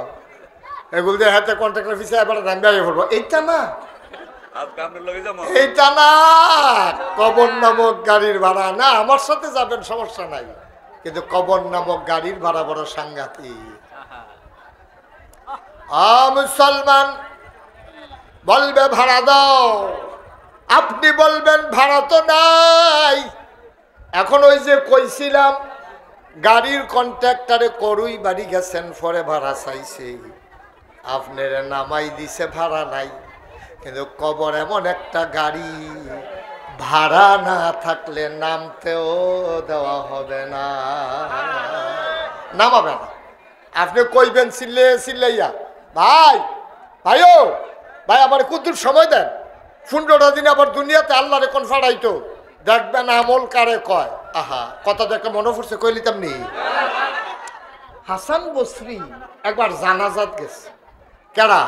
এগুলো দিয়ে হাতে কন্ট্রাক্টর ফিসে এবার নামবে আগে পড়বো। এইটা না, এইটা না, কবর নামক গাড়ির ভাড়া না। আমার সাথে যাবেন সমস্যা নাই, কিন্তু কবর নামক গাড়ির ভাড়া বড় সাংঘাতিক। মুসলমান বলবে ভাড়া দাও, আপনি বলবেন ভাড়া তো নাই। এখন ওই যে কইছিলাম গাড়ির কন্ট্রাক্টরে করুই বাড়ি গেছেন, পরে ভাড়া চাইছে, আপনার নামাই দিছে ভাড়া নাই। কিন্তু কবর এমন একটা গাড়ি, ভাড়া না থাকলে নামতেও দেওয়া হবে না, নামাবে না। আপনি কইবেন চিল্লে চিল্লাইয়া ভাই ভাইও ভাই আমার কুতুর সময় দেন, 15টা দিন আবার দুনিয়াতে আল্লাহরে কোন ফাড়াইতো দেখবেন আমল কারে কয়। আহা, কথা দেখে মনে পড়ছে, কইলিতাম নি হাসান বসরি একবার জানাজাত গেছে। কেডা?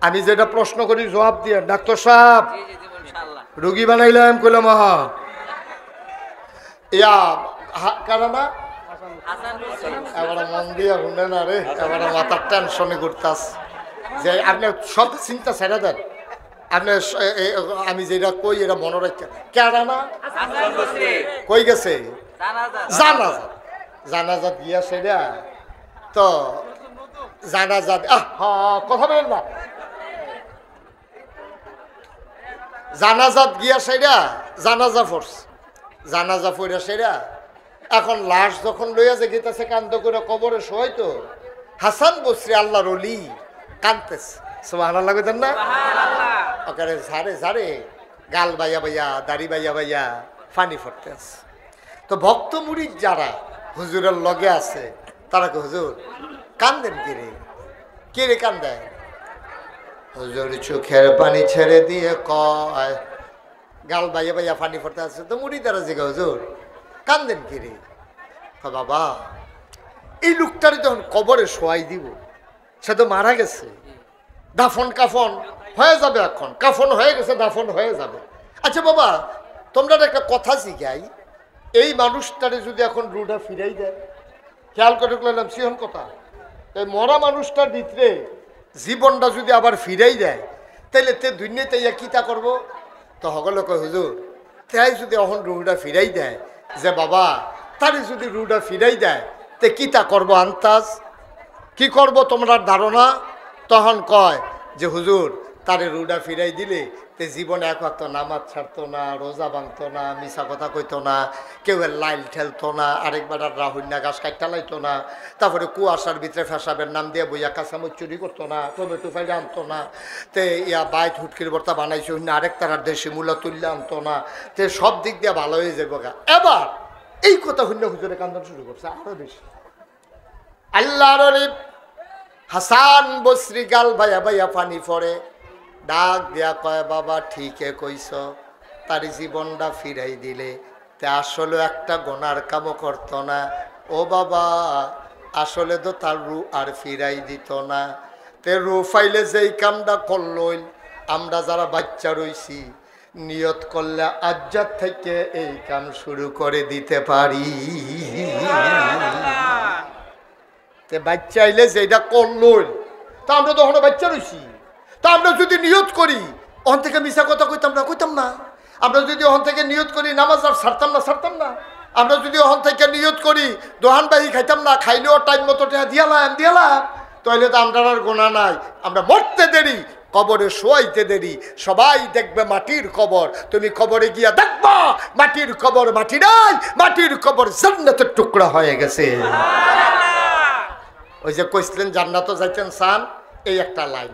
আমি যেটা প্রশ্ন করি জবাব দিয়ে, ডাক্তার সাহেব রুগী বানাইলাম, কইলাম আহা ইয়া কারা না, এবার মন দিয়ে শুনে না রে, এবার মাথার টেনশনে ঘুরতাস যে আপনি সব চিন্তা ছেড়ে দেন, আপনি আমি যেটা কই এটা মনে রাখেন। কেডা না কই গেছে? জানাজা, জানাজা দিয়া সেটা তো জানাজা কথা বলেন না, জানাজাত গিয়া সেরা জানাজা ফোর্স, জানাজা ফইরা সেরা এখন লাশ যখন লইয়া যে গেতেছে কান্দ করে কবরে শোয়াইতো, হাসান বসরি আল্লাহর ওলি কাঁদতেছে। সুবহানাল্লাহ কইতেন না? ওখানে ঝাড়ে ঝাড়ে গাল বাইয়া বাইয়া দাড়ি বাইয়া বাইয়া পানি পড়তে আছে। তো ভক্ত মুরিদ যারা হুজুরের লগে আছে তারা কে হুজুর কান্দেন কিরে, কে রে কান্দে? হুজুর চোখের পানি ছেড়ে দিয়ে কয়, গাল বাইয়া বাইয়া পানি পড়তে আছে। তো মুরিদারা জিগা হুজুর কান্দেন কিরে? বাবা এই লোকটারে যখন কবরে শোয়াই দিব, সে তো মারা গেছে, দাফন কাফন হয়ে যাবে, এখন কাফন হয়ে গেছে, দাফন হয়ে যাবে। আচ্ছা বাবা তোমরা একটা কথা শিখাই, এই মানুষটারে যদি এখন রুটা ফিরাই দেয়, খেয়াল করে করলাম সিহন কথা, এই মরা মানুষটার ভিতরে জীবনটা যদি আবার ফিরাই দেয়, তাইলে তে দুনিয়াতে ইয়া কিতা করবো? তো সকলে কয় হুজুর তাই যদি এখন রুটা ফিরাই দেয়, যে বাবা তারে যদি রুটা ফিরাই দেয় তে কিতা করবো? আন্তাজ কি করব তোমরা ধারণা? তখন কয় যে হুজুর তারে রুডা ফিরাই দিলে তে জীবনে এক ওয়াক্ত নামাজ ছাড়তো না, রোজা ভাঙতো না, মিশা কথা কইতো না, কেউ লাইল ঠেলতো না, আরেকবার আর রাহুন্যা গাছ কাটটা লাইতো না, তারপরে কুয়াশার ভিতরে ফেসাবের নাম দিয়ে বইয়া কাঁচামচ চুরি করতো না, টমেটো ফাইলে আনতো না, তে ইয়া বাইট হুটকির বর্তা বানাইছে অন্য আরেক তারার দেশে মূলা তুললে আনতো না, তে সব দিক দিয়ে ভালো হয়ে যাবো গা। এবার এই কথা হইলে হুজুরে কান্দন শুরু করছে আরো বেশি। আল্লাহর হাসান বসরি গাল ভাইয়া ভাইয়া পানি পড়ে, ডাক দিয়া কয় বাবা ঠিকই কইছ, তার জীবনটা ফিরাই দিলে তে আসলে একটা গোনার কামও করতো না। ও বাবা, আসলে তো তার রু আর ফিরাই দিত না। তে রু ফাইলে যেই কামটা করলো, আমরা যারা বাচ্চা রইছি নিয়ত করলে আজ্জার থেকে এই কাম শুরু করে দিতে পারি। তে বাচ্চা আইলে যেটা করলো, তা আমরা তখন বাচ্চা রইছি, তা আমরা যদি নিয়ত করি ওখান থেকে মিশা কথা কইতাম না। আমরা যদি ওখান থেকে নিয়ত করি নামাজ আর ছাড়তাম না। আমরা যদি ওখান থেকে নিয়ত করি দোহান বাহি খাইতাম না, খাইলেও টাইম মতো দিয়ালাম, তাহলে তো আমরা আর গোনা নাই। আমরা মরতে দেরি, কবরে শোয়াইতে দেরি। সবাই দেখবে মাটির কবর, তুমি কবরে গিয়া দেখবা মাটির কবর মাটি নাই, মাটির কবর জান্নাতের টুকরা হয়ে গেছে। ওই যে কইছিলেন জান্নাতও যাইতেন চান, এই একটা লাইন।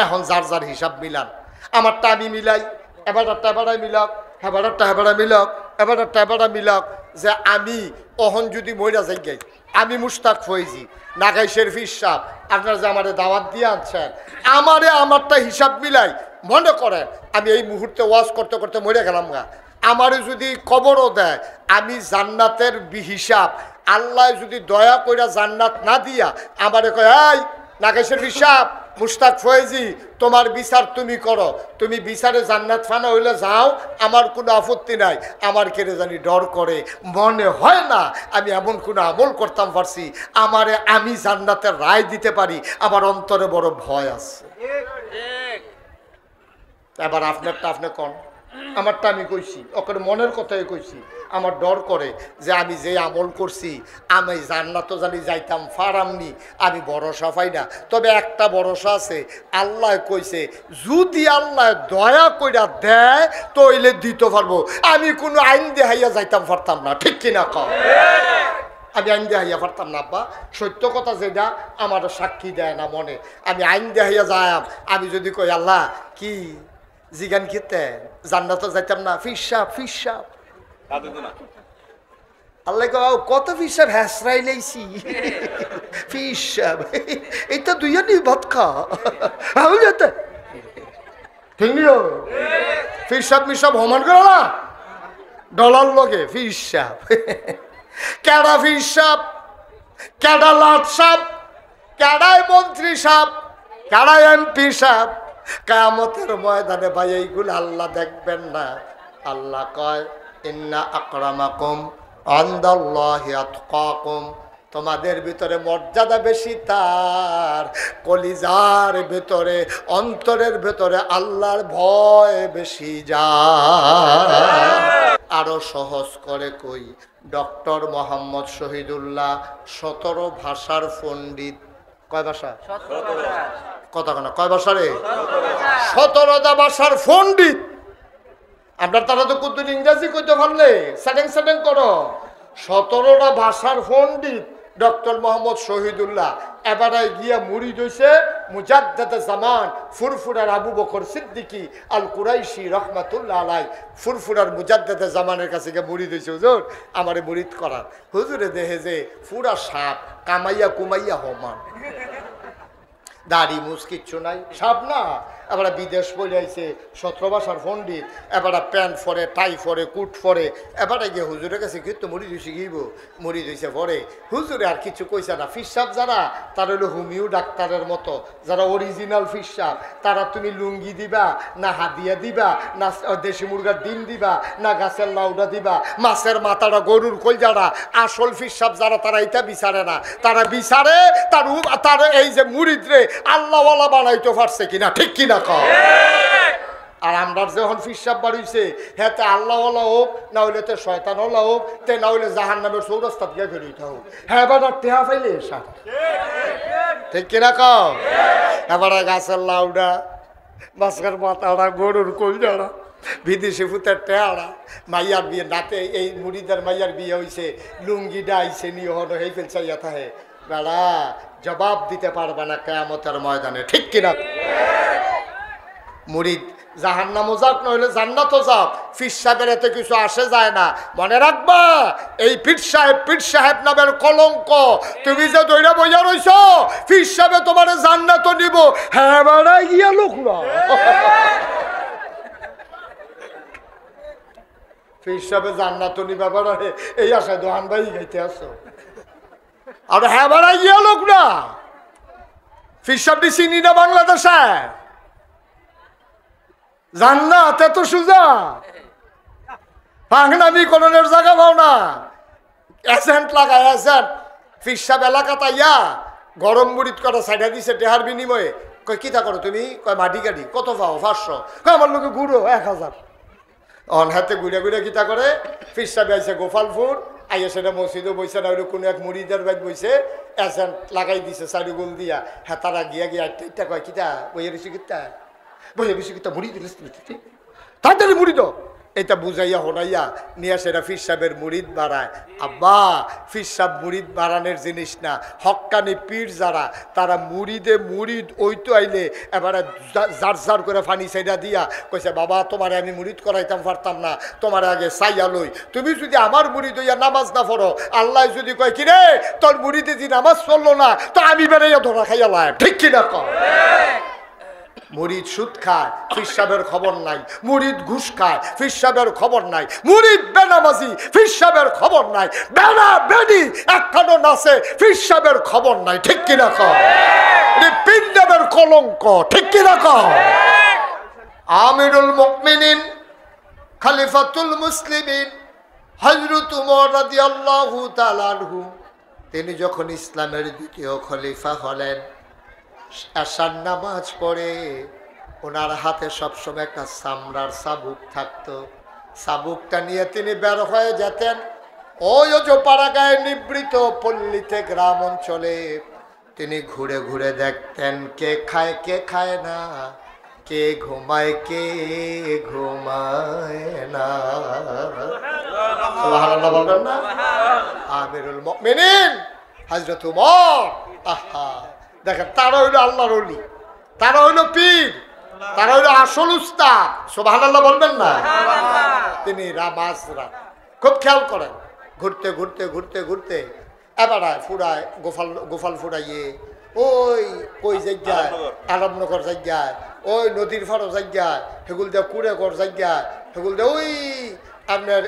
এখন যার যার হিসাব মিলান, আমারটা আমি মিলাই, এবারটা এবারে মিলাক, হেবারটা হেবারে মিলাক, এবারটা এবারে মিলাক। যে আমি অহন যদি মইরা যাই গাই, আমি মুশতাক ফৈজি নাগাই শরীফ সাহেব, আপনারা যে আমারে দাওয়াত দিয়ে আনছেন, আমারটা হিসাব মিলাই। মনে করেন আমি এই মুহূর্তে ওয়াজ করতে করতে মরে গেলাম গা, আমারে যদি কবরও দেয়, আমি জান্নাতের হিসাব আল্লাহ যদি দয়া কইরা জান্নাত না দিয়া আমারে কয়, এই নাগাই শরীফ সাহেব, মুশতাক ফয়েজি, তোমার বিচার তুমি করো, তুমি বিচারে জান্নাত ফানা হইলে যাও, আমার কোনো আপত্তি নাই। আমার কেড়ে জানি ডর করে, মনে হয় না আমি এমন কোনো আমল করতাম পারছি আমারে আমি জান্নাতের রায় দিতে পারি, আমার অন্তরে বড় ভয় আছে। এবার আপনারটা আপনি কন, আমারটা আমি কইছি, ওকে মনের কথাই কইছি। আমার ডর করে যে আমি যে আমল করছি আমি জান্নাতও জানি যাইতাম ফারামনি, আমি ভরসা পাই না। তবে একটা ভরসা আছে, আল্লাহ কইছে যদি আল্লাহ দয়া কইরা দেয় তইলে দিতে পারবো। আমি কোনো আইন দেহাইয়া যাইতাম পারতাম না, ঠিক কিনা কও? আমি আইন দেহাইয়া পারতাম না আব্বা, সত্য কথা যেটা আমার সাক্ষী দেয় না মনে। আমি আইন দেহাইয়া যাইম, আমি যদি কই আল্লাহ কি জিগান খেতে জান্নাতও যাইতাম না, ফিসাব আল্লাহ কত ফিসাব হ্যাসরাই লেছি, ফিসাব এইটা দুইয়া নি ভাত খা যেতে ঠিক নিও। ফিসাব মিসাব হমান করো না ডলার লগে ফিসাব। কেডা ফিসাব, কেডা লাট সাপ, কেডায় মন্ত্রী সাপ, কেডায় এমপি সাপ, কিয়ামতের ময়দানে ভাই এইগুলো আল্লাহ দেখবেন না। আল্লাহ কয় ইন্না আকরামাকুম ইনদাল্লাহি আতকাকুম, তোমাদের ভিতরে মর্যাদা বেশি তার কলিজার ভিতরে, অন্তরের ভিতরে আল্লাহর ভয় বেশি যায়। আরো সহজ করে কই, ডক্টর মোহাম্মদ শহীদুল্লাহ 17 ভাষার পণ্ডিত। কয় ভাষা? কথা কেন কয় ভাষা রে? 17টা ভাষার পণ্ডিত। আপনার তারা তো কুতুন ইংরেজি কইতে পারলে সেটিং করো। 17টা ভাষার পণ্ডিত ডক্টর মোহাম্মদ শহীদুল্লাহ এবারে গিয়া মুরিদ হইছে মুজাদ্দেদে জামান ফুরফুরার আবু বকর সিদ্দিকী আল কুরাইশি রহমাতুল্লাহ আলাই। ফুরফুরার মুজাদ্দেদে জামানের কাছে গিয়ে মুরিদ হইছে, হুজুর আমারে মুরিদ করার। হুজুরে দেখে যে পুরা সাপ, কামাইয়া কুমাইয়া হমান, দাড়ি মুছ কিচ্ছু নাই, সাপ না। এবার বিদেশ বলে আইছে 17 ভাষার পণ্ডিত, এবার প্যান্ট পরে, টাই পরে, কুট পরে। এবারে গিয়ে হুজুরের কাছে কিন্তু মুড়ি দিয়েছে গিয়েব, মুড়ি দিয়েছে পরে। হুজুরে আর কিছু কইছে না। ফিসাব যারা, তারা হলো হোমিও ডাক্তারের মতো, যারা অরিজিনাল ফিসাব, তারা তুমি লুঙ্গি দিবা না হাদিয়া দিবা, না দেশি মুরগার ডিম দিবা, না গাছের লাউডা দিবা, মাছের মাথাটা, গরুর কলজাটা। আসল ফিসাব যারা, তারা এটা বিচারে না, তারা বিচারে তার এই যে মুরিদরে আল্লাহওয়ালা বানাইতে পারছে কিনা, ঠিক কিনা কও? আর আমরা যখন ফিসাব বাড়িছে হ্যাঁ তে আল্লাহওয়ালা হোক, না হইলে তে শয়তানওয়ালা হোক, তে না হইলে জাহান্নামের চৌরাস্তাত গিয়ে ফেরিতে হোক, হ্যাঁ এবার টেহা পাইলে সার, ঠিক কিনা কও? এবার গাছের লাউডা, মাছের মাথাটা, গরুর কলজাড়া, বিদেশি ফুতের টেহারা, মাইয়ার বিয়ে নাতে, এই মুড়িদার মাইয়ার বিয়ে হয়েছে, লুঙ্গিটা আইসে নিয়ে হলো এই ফেল চাইয়া থাকে। বেড়া জবাব দিতে পারবে না কিয়ামতের ময়দানে, ঠিক কিনা? মুরিদ জাহান্নামও যাক, নইলে জান্নাতও যাক, পীর সাহেবের এতে কিছু আসে যায় না। মনে রাখবা, এই পীর সাহেব নামের কলঙ্ক। তুমি যে দইরা বইয়া রইছ, পীর সাহেবে তোমার জান্নাতও নিব, হ্যাঁ বেড়াই গিয়া লোক না। ফির সাহেব জান্নাত নিবা বাড়ারে এই আশায় দোহান ভাই গাইতে আসো আর হ্যাঁ বাড়াই গিয়া লোক না ফির সাহেব চিনি না বাংলাদেশে জান্নাত এত সুজা পাংনামি করণের জায়গা পাও না এজেন্ট লাগায় এজেন্ট ফির সাহেব এলাকা তাইয়া গরম মুড়িদ করা সাইডা দিছে টেহার বিনিময়ে কয় কিতা করো তুমি কয় মাটি গাড়ি কত পাও 500 কয় আমার লোকে ঘুরো 1000 অন হাতে ঘুরে ঘুরে কিতা করে ফির সাহেব আইসে গোপালপুর আইয়া সেটা মসজিদও বইছে না ওই কোনো এক মুড়িদের বাইত বইছে এজেন্ট লাগাই দিছে চারি গোল দিয়া হ্যাঁ তারা গিয়া গিয়া একটা কয় কিতা বইয়ের বেশি কিতা বইয়ের বেশি কিতা মুড়ি দিলিস তাড়াতাড়ি মুড়ি দো এটা বুঝাইয়া হরাইয়া নিয়ে সেটা ফির সাহেবের মুরিদ বাড়ায় আব্বা ফির সাহেব মুরিদ বাড়ানোর জিনিস না হক্কানি পীর যারা তারা মুরিদে মুরিদ ওই তো আইলে এবারে জার জার করে ফানি সাইডা দিয়া কইছে বাবা তোমারে আমি মুরিদ করাইতাম পারতাম না তোমার আগে চাইয়া লই তুমি যদি আমার মুরিদ হইয়া নামাজ না পড়ো আল্লাহ যদি কয় কিরে তোর মুরিদে যে নামাজ পড়লো না তো আমি বেড়াইয়া ধরা খাইয়া লাই ঠিক কিনা কম মুরিদ সুদ খায় ফির সাহেবের খবর নাই মুরিদ ঘুষ খায় ফির সাহেবের খবর নাই মুরিদ বেনামাজি ফির সাহেবের খবর নাই বেনা বেনি একখানো নাচে ফির সাহেবের খবর নাই ঠিক কিনা কম পিন্ডাবের কলঙ্ক ঠিক কিনা কম আমিরুল মুমিনিন খলিফাতুল মুসলিমিন হযরত ওমর রাদিয়াল্লাহু তাআলা আনহু তিনি যখন ইসলামের দ্বিতীয় খলিফা হলেন আশার নামাজ পড়ে ওনার হাতে সবসময় একটা চামড়ার চাবুক থাকতো চাবুকটা নিয়ে তিনি বের হয়ে যেতেন ওই অজপাড়াগাঁয়ে নিবৃত পল্লীতে গ্রাম অঞ্চলে তিনি ঘুরে ঘুরে দেখতেন কে খায় না কে ঘুমায় না সুবহানাল্লাহ বলবেন না আমিরুল মুমিনিন হযরত ওমর আহা দেখেন তারা হইল আল্লাহর ওলি তারা হইল পীর তারা হইল আসল উস্তাদ সুবহানাল্লাহ বলবেন না তিনি রামাজরা খুব খেয়াল করেন ঘুরতে ঘুরতে ঘুরতে ঘুরতে এবার ফুরায় গোপাল ফুরাইয়ে ওই জায়গায় আলমনগর জায়গায় ওই নদীর ফাড়ো জায়গায় সেগুল দিয়ে কুড়েগড় জায়গায় সেগুল দিয়ে ওই আপনার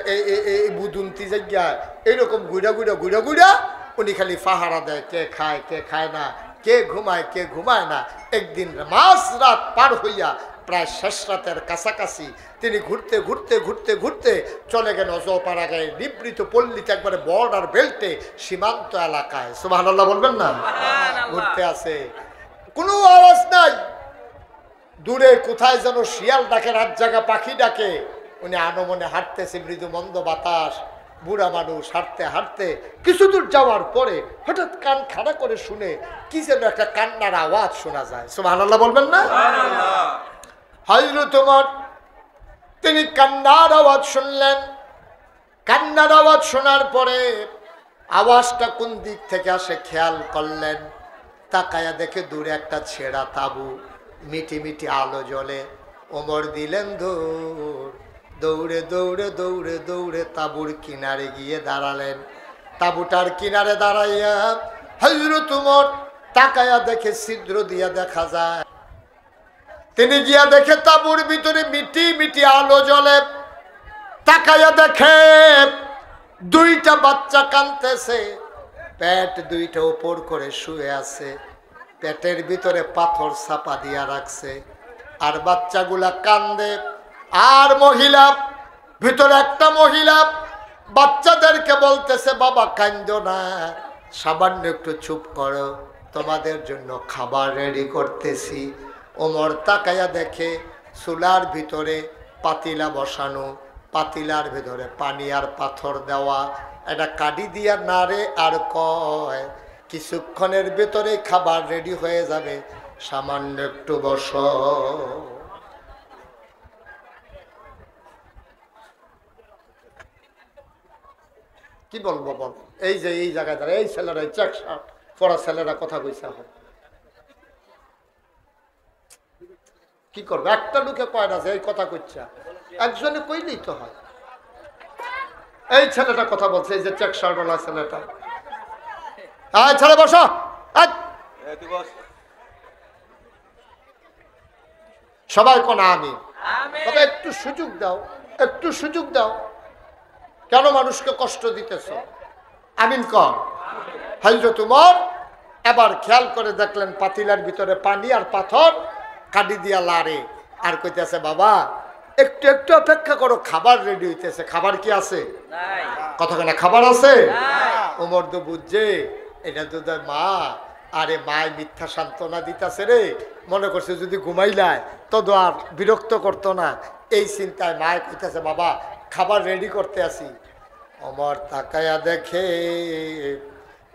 এই বুদুন্তি জায়গায় এইরকম ঘুরা উনি খালি পাহারা দেয় কে খায় না কে ঘুমায় না একদিন মাঝ রাত পার হইয়া প্রায় শেষ রাতের কাছাকাছি তিনি ঘুরতে চলে গেল অজপাড়াগাঁয়ে নিবৃত পল্লীতে একবারে বর্ডার বেল্টে সীমান্ত এলাকায় সুবহানাল্লাহ বলবেন না ঘুরতে আছে কোনো আওয়াজ নাই দূরে কোথায় যেন শিয়াল ডাকে রাত জাগা পাখি ডাকে উনি আনমনে হাঁটতেছে মৃদু মন্দ বাতাস বুড়া মানুষ হাঁটতে কিছু দূর যাওয়ার পরে হঠাৎ কান খাড়া করে শুনে কি যেন একটা কান্নার আওয়াজ শোনা যায় সুবহানাল্লাহ বলবেন না হযরত ওমর তিনি কান্নার আওয়াজ শুনলেন কান্নার আওয়াজ শোনার পরে আওয়াজটা কোন দিক থেকে আসে খেয়াল করলেন তাকায়া দেখে দূরে একটা ছেঁড়া তাবু মিটি মিটি আলো জ্বলে ওমর দিলেন দৌড়ে তাবুর কিনারে গিয়ে দাঁড়ালেন তাবুটার কিনারে দাঁড়াইয়া হযরত ওমর তাকায়া দেখে ছিদ্র দিয়া দেখা যায় তিনি গিয়া দেখে তাবুর ভিতরে মিটি মিটি আলো জ্বলে তাকায়া দেখে দুইটা বাচ্চা কাঁদতেছে পেট দুইটা উপর করে শুয়ে আছে পেটের ভিতরে পাথর চাপা দিয়া রাখছে আর বাচ্চাগুলা কান্দে আর মহিলা ভিতরে একটা মহিলা বাচ্চাদেরকে বলতেছে বাবা কান্দো না সামান্য একটু চুপ করো তোমাদের জন্য খাবার রেডি করতেছি ওমর তাকায়া দেখে চুলার ভিতরে পাতিলা বসানো পাতিলার ভিতরে পানি আর পাথর দেওয়া এটা কাঠি দিয়া নাড়ে আর কয় কিছুক্ষণের ভিতরে খাবার রেডি হয়ে যাবে সামান্য একটু বসো কি বলবো বল এই যে এই জায়গায় দাঁড়া এই ছেলেরা চেক শার্ট পরা ছেলেরা কথা কইছে কি করবে একটা লোকে কয় না যে এই কথা কইছে একজনে কইলেই তো হয় এই ছেলেটা কথা বলছে এই যে চেক শার্ট ওলা ছেলেটা ছেলে বসো সবাই কোন আমি তবে একটু সুযোগ দাও কেন মানুষকে কষ্ট দিতেছ? আমিন কর। হযরত উমর এবার খেয়াল করে দেখলেন পাতিলার ভিতরে পানি আর পাথর, কাটি দিয়া লারে, আর কইতেছে বাবা একটু একটু অপেক্ষা করো, খাবার রেডি হইতেছে। খাবার কি আছে? কতখানে খাবার আছে? উমর তো বুঝছে এটা তো মা, আরে মায় মিথ্যা সান্ত্বনা দিতেছে রে, মনে করছে যদি ঘুমাইলায় তো আর বিরক্ত করতো না, এই চিন্তায় মায় কইতেছে বাবা খাবার রেডি করতে আসি। ওমর তাকায়া দেখে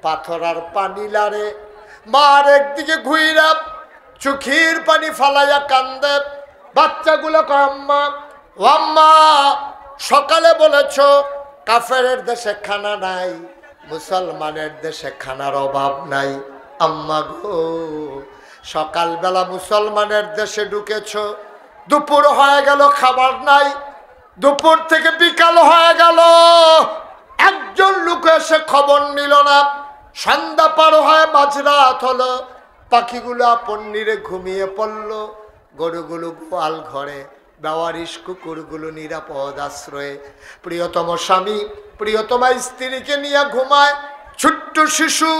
পাথর আর পানি লারে, মার একদিকে ঘুইরা চোখের পানি ফালাইয়া কান্দে। বাচ্চাগুলো কয় আম্মা, ও আম্মা সকালে বলেছ কাফেরের দেশে খানা নাই, মুসলমানের দেশে খানার অভাব নাই। আম্মা গো সকালবেলা মুসলমানের দেশে ঢুকেছ, দুপুর হয়ে গেল খাবার নাই, দুপুর থেকে বিকাল হয়ে গেল একজন লোক এসে খবর নিল না, সন্ধ্যা পার হয়ে মাঝরাত হলো, পাখিগুলো আপন নিরে ঘুমিয়ে পড়ল, গরুগুলো গোয়াল ঘরে, বেওয়ারিশ কুকুরগুলো নিরাপদ আশ্রয়ে, প্রিয়তম স্বামী প্রিয়তমা স্ত্রীকে নিয়ে ঘুমায়, ছোট্ট শিশু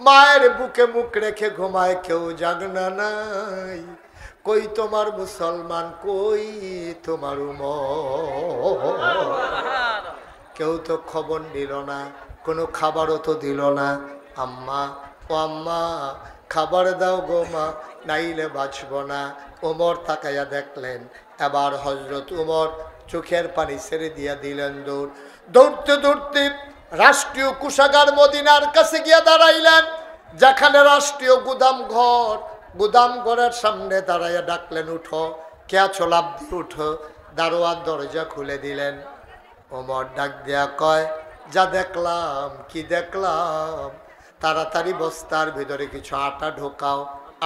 মায়ের বুকে মুখ রেখে ঘুমায়, কেউ জাগনা নাই। কই তোমার মুসলমান, কই তোমার উমর? কেউ তো খবর নিল না, কোনো খাবারও তো দিল না। আম্মা ও আম্মা খাবার দাও গো মা, নাইলে বাঁচব না। ওমর তাকাইয়া দেখলেন এবার হযরত উমর চোখের পানি ছেড়ে দিয়া দিলেন দৌড়। দৌড়তে দৌড়তে রাষ্ট্রীয় কোষাগার মদিনার কাছে গিয়া দাঁড়াইলেন, যেখানে রাষ্ট্রীয় গুদাম ঘরের সামনে দাঁড়াইয়া ডাকলেন উঠো, কে আছো লাফ দিয়ে উঠো। দারোয়ান দরজা খুলে দিলেন। ওমর ডাক দিয়া কয় যা দেখলাম, কি দেখলাম? তাড়াতাড়ি বস্তার ভিতরে কিছু আটা ঢোকাও।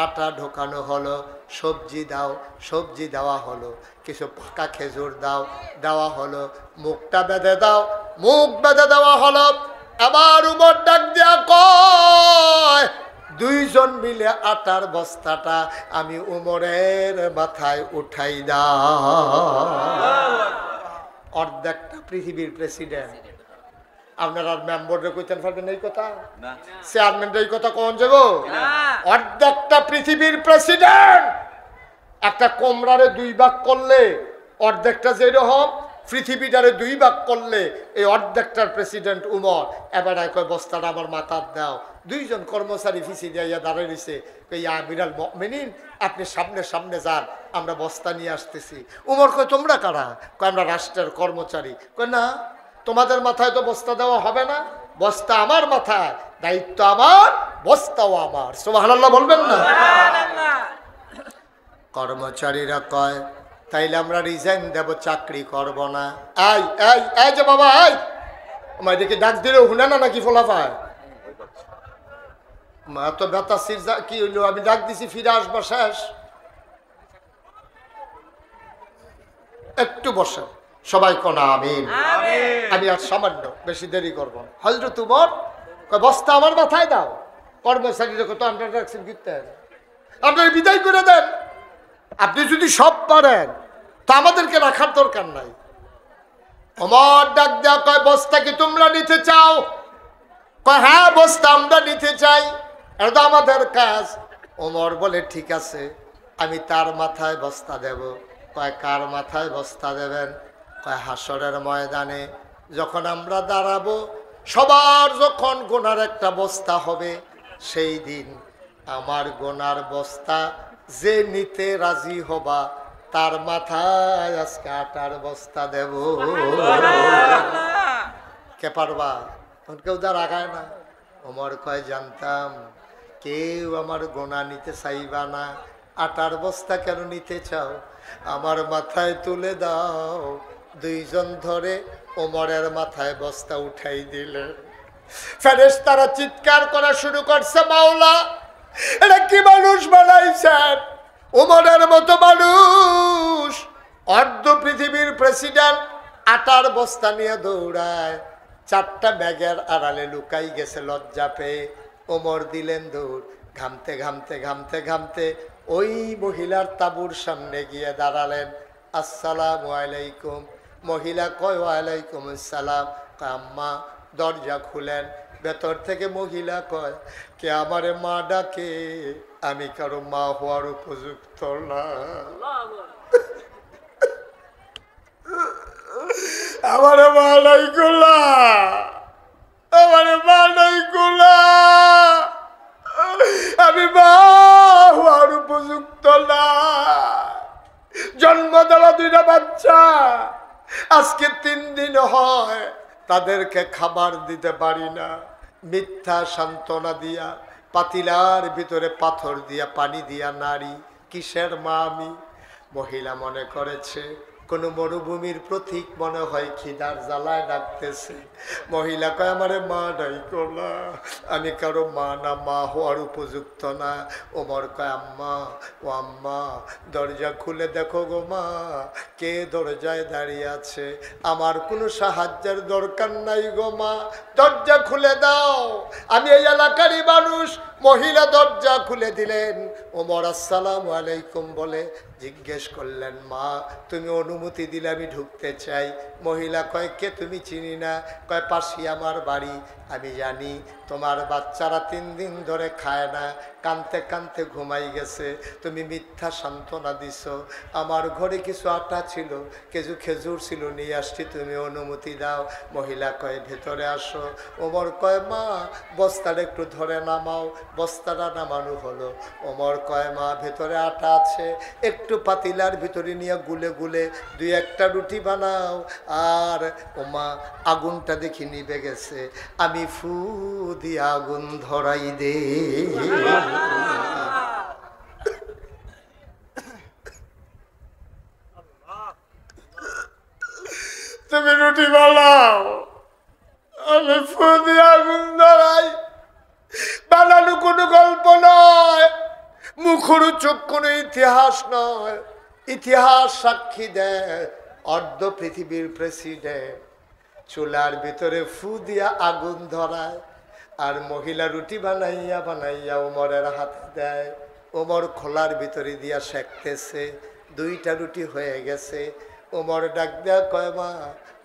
আটা ঢোকানো হলো, সবজি দাও, সবজি দেওয়া হলো, কিছু পাকা খেজুর দাও, দেওয়া হলো, মুখটা বেঁধে দাও, মুখ বেঁধে দেওয়া হলো। আবার উমর ডাক দিয়া কয় দুইজন মিলে আটার বস্তাটা আমি উমরের মাথায় উঠাই দাও। অর্ধেকটা পৃথিবীর প্রেসিডেন্ট, আপনার আর মেম্বারে কইতেন পারবেন এই কথা? চেয়ারম্যান এই কথা কোন যাব? অর্ধেকটা পৃথিবীর প্রেসিডেন্ট একটা কোমরারে দুই ভাগ করলে অর্ধেকটা যেরকম, পৃথিবীটারে দুই ভাগ করলে এই অর্ধেকটার প্রেসিডেন্ট উমর। এবার কয় বস্তাটা আমার মাথার দাও। দুইজন কর্মচারী ফিসি দিয়া দাঁড়িয়ে রয়েছে, ইয়া আমিরুল মুমিনিন আপনি সামনে সামনে যান, আমরা বস্তা নিয়ে আসতেছি। উমর কয় তোমরা কারা? কয় আমরা রাষ্ট্রের কর্মচারী। কয় না, তোমাদের মাথায় তো বস্তা দেওয়া হবে না, বস্তা আমার মাথায়, দায়িত্ব আমার, বস্তাও আমার। সুবহানাল্লাহ বলবেন না? কর্মচারীরা কয় তাইলে আমরা রিজাইন দেব, চাকরি করব না। আই এই এই যে বাবা, আই আমার দেখি ডাক দিলেও শুনে না নাকি ফলাফায়? মা তো ব্যথা সিরজা কি হইলো, আমি ডাক দিছি ফিরে আসবো শেষ। একটু বসেন সবাই কোন আমিন। আমি আর সামান্য বেশি দেরি করবো। হযরত উমর বস্তা আমার মাথায় দাও। কর্মচারীরা কত আমরা রাখছেন কিনতে, আপনার বিদায় করে দেন। আপনি যদি সব পারেন তা আমাদেরকে রাখার দরকার নাই। ওমর ডাক দেয়া কয় বস্তা কি তোমরা নিতে চাও? কয় হ্যাঁ বস্তা আমরা নিতে চাই, এটা তো আমাদের কাজ। ওমর বলে ঠিক আছে আমি তার মাথায় বস্তা দেব। কয় কার মাথায় বস্তা দেবেন? কয় হাসরের ময়দানে যখন আমরা দাঁড়াবো, সবার যখন গোনার একটা বস্তা হবে, সেই দিন আমার গোনার বস্তা যে নিতে রাজি হবা তার মাথায় আজকে আটার বস্তা দেব। কে পারবা? কেউ তার আগায় না। ওমর কয় জানতাম কেউ আমার গোনা নিতে চাইবা না, আটার বস্তা কেন নিতে চাও? আমার মাথায় তুলে দাও। দুইজন ধরে ওমরের মাথায় বস্তা উঠাই দিলেন। ফেরেশতারা চিৎকার করা শুরু করছে, মাওলা এটা কি মানুষ বানাইছেন? ওমরের মতো মানুষ, অর্ধ পৃথিবীর প্রেসিডেন্ট আটার বস্তা নিয়ে দৌড়ায়, চারটা ব্যাগের আড়ালে লুকাই গেছে লজ্জা পেয়ে। ওমর দিলেন দৌড়, ঘামতে ঘামতে ঘামতে ঘামতে ওই মহিলার তাঁবুর সামনে গিয়ে দাঁড়ালেন। আসসালামু আলাইকুম। মহিলা কয় ওয়ালাইকুম আসসালাম। আম্মা দরজা খুলেন। ভেতর থেকে মহিলা কয় কে আমারে মা ডাকে, আমি কারো মা হওয়ার উপযুক্ত না। আমারে মা নাই গোলা, আমারে মা নাই গোলা, আমি মা হওয়ার উপযুক্ত না। জন্ম দেওয়া দুইটা বাচ্চা, আজকে 3 দিন হয় তাদেরকে খাবার দিতে পারি না। মিথ্যা সান্ত্বনা দিয়া, পাতিলার ভিতরে পাথর দিয়া, পানি দিয়া নারী, কিসের মা আমি? মহিলা মনে করেছে কোনো মরুভূমির প্রতীক মনে হয়, খিদার জ্বালায় ডাকতেছে। মহিলা কয় আমারে মা ডাইকো না, আমি কারো মা না, মা হওয়ার উপযুক্ত না। ওমর কয় আম্মা, ও আম্মা দরজা খুলে দেখো গো মা, কে দরজায় দাঁড়িয়ে আছে, আমার কোনো সাহায্যের দরকার নাই গো মা, দরজা খুলে দাও, আমি এই এলাকারই মানুষ। মহিলা দরজা খুলে দিলেন। ওমর আসসালামু আলাইকুম বলে জিজ্ঞেস করলেন মা তুমি অনুমতি দিলে আমি ঢুকতে চাই। মহিলা কয় কে তুমি? চিনি না। কয় পাশে আমার বাড়ি, আমি জানি তোমার বাচ্চারা 3 দিন ধরে খায় না, কানতে কানতে ঘুমাই গেছে, তুমি মিথ্যা সান্ত্বনা দিছ। আমার ঘরে কিছু আটা ছিল, কিছু খেজুর ছিল, নিয়ে আসছি, তুমি অনুমতি দাও। মহিলা কয় ভেতরে আসো। ওমর কয় মা বস্তাটা একটু ধরে নামাও। বস্তাটা নামানো হলো। ওমর কয় মা ভেতরে আটা আছে, একটু পাতিলার ভিতরে নিয়ে গুলে গুলে 2-1টা রুটি বানাও। আর ও মা আগুনটা দেখি নিভে গেছে, আমি ফু দিয়ে আগুন ধরাই দে। তুমি রুটি বানাও, আমি ফু দিয়ে আগুন ধরাই। বানানো কোনো গল্প নয়, মুখরোচক কোনো ইতিহাস নয়। ইতিহাস সাক্ষী দেয় অর্ধ পৃথিবীর প্রেসিডেন্ট চুলার ভিতরে ফু দিয়া আগুন ধরায়, আর মহিলা রুটি বানাইয়া বানাইয়া ওমরের হাতে দেয়। ওমর খোলার ভিতরে দিয়া সেঁকতেছে, 2টা রুটি হয়ে গেছে। ওমর ডাক দেয়া কয় মা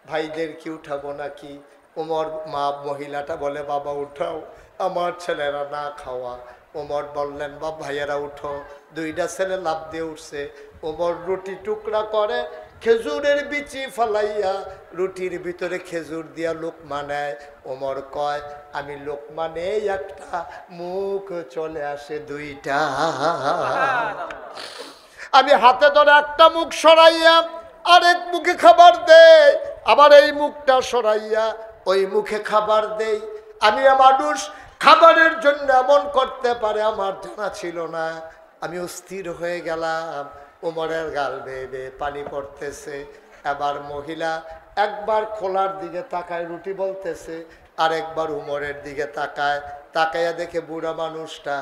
ভাইদের কি উঠাবো নাকি? ওমর মা মহিলাটা বলে বাবা উঠাও, আমার ছেলেরা না খাওয়া। ওমর বললেন বাপ ভাইয়েরা উঠো। 2টা ছেলে লাফ দিয়ে উঠছে। ওমর রুটি টুকরা করে খেজুরের বিচি ফালাইয়া রুটির ভিতরে খেজুর দিয়া লোকমা নেয়। ওমর কয় আমি লোকমা নেই একটা, মুখ চলে আসে 2টা। আমি হাতে ধরে একটা মুখ সরাইয়া আরেক মুখে খাবার দেই, আবার এই মুখটা সরাইয়া ওই মুখে খাবার দেই। আমি মানুষ খাবারের জন্য এমন করতে পারে আমার জানা ছিল না। আমি অস্থির হয়ে গেলাম। ওমরের গাল বেয়ে বেয়ে পানি পড়তেছে। এবার মহিলা একবার খোলার দিকে তাকায় রুটি বলতেছে, আর একবার উমরের দিকে তাকায়। তাকাইয়া দেখে বুড়া মানুষটা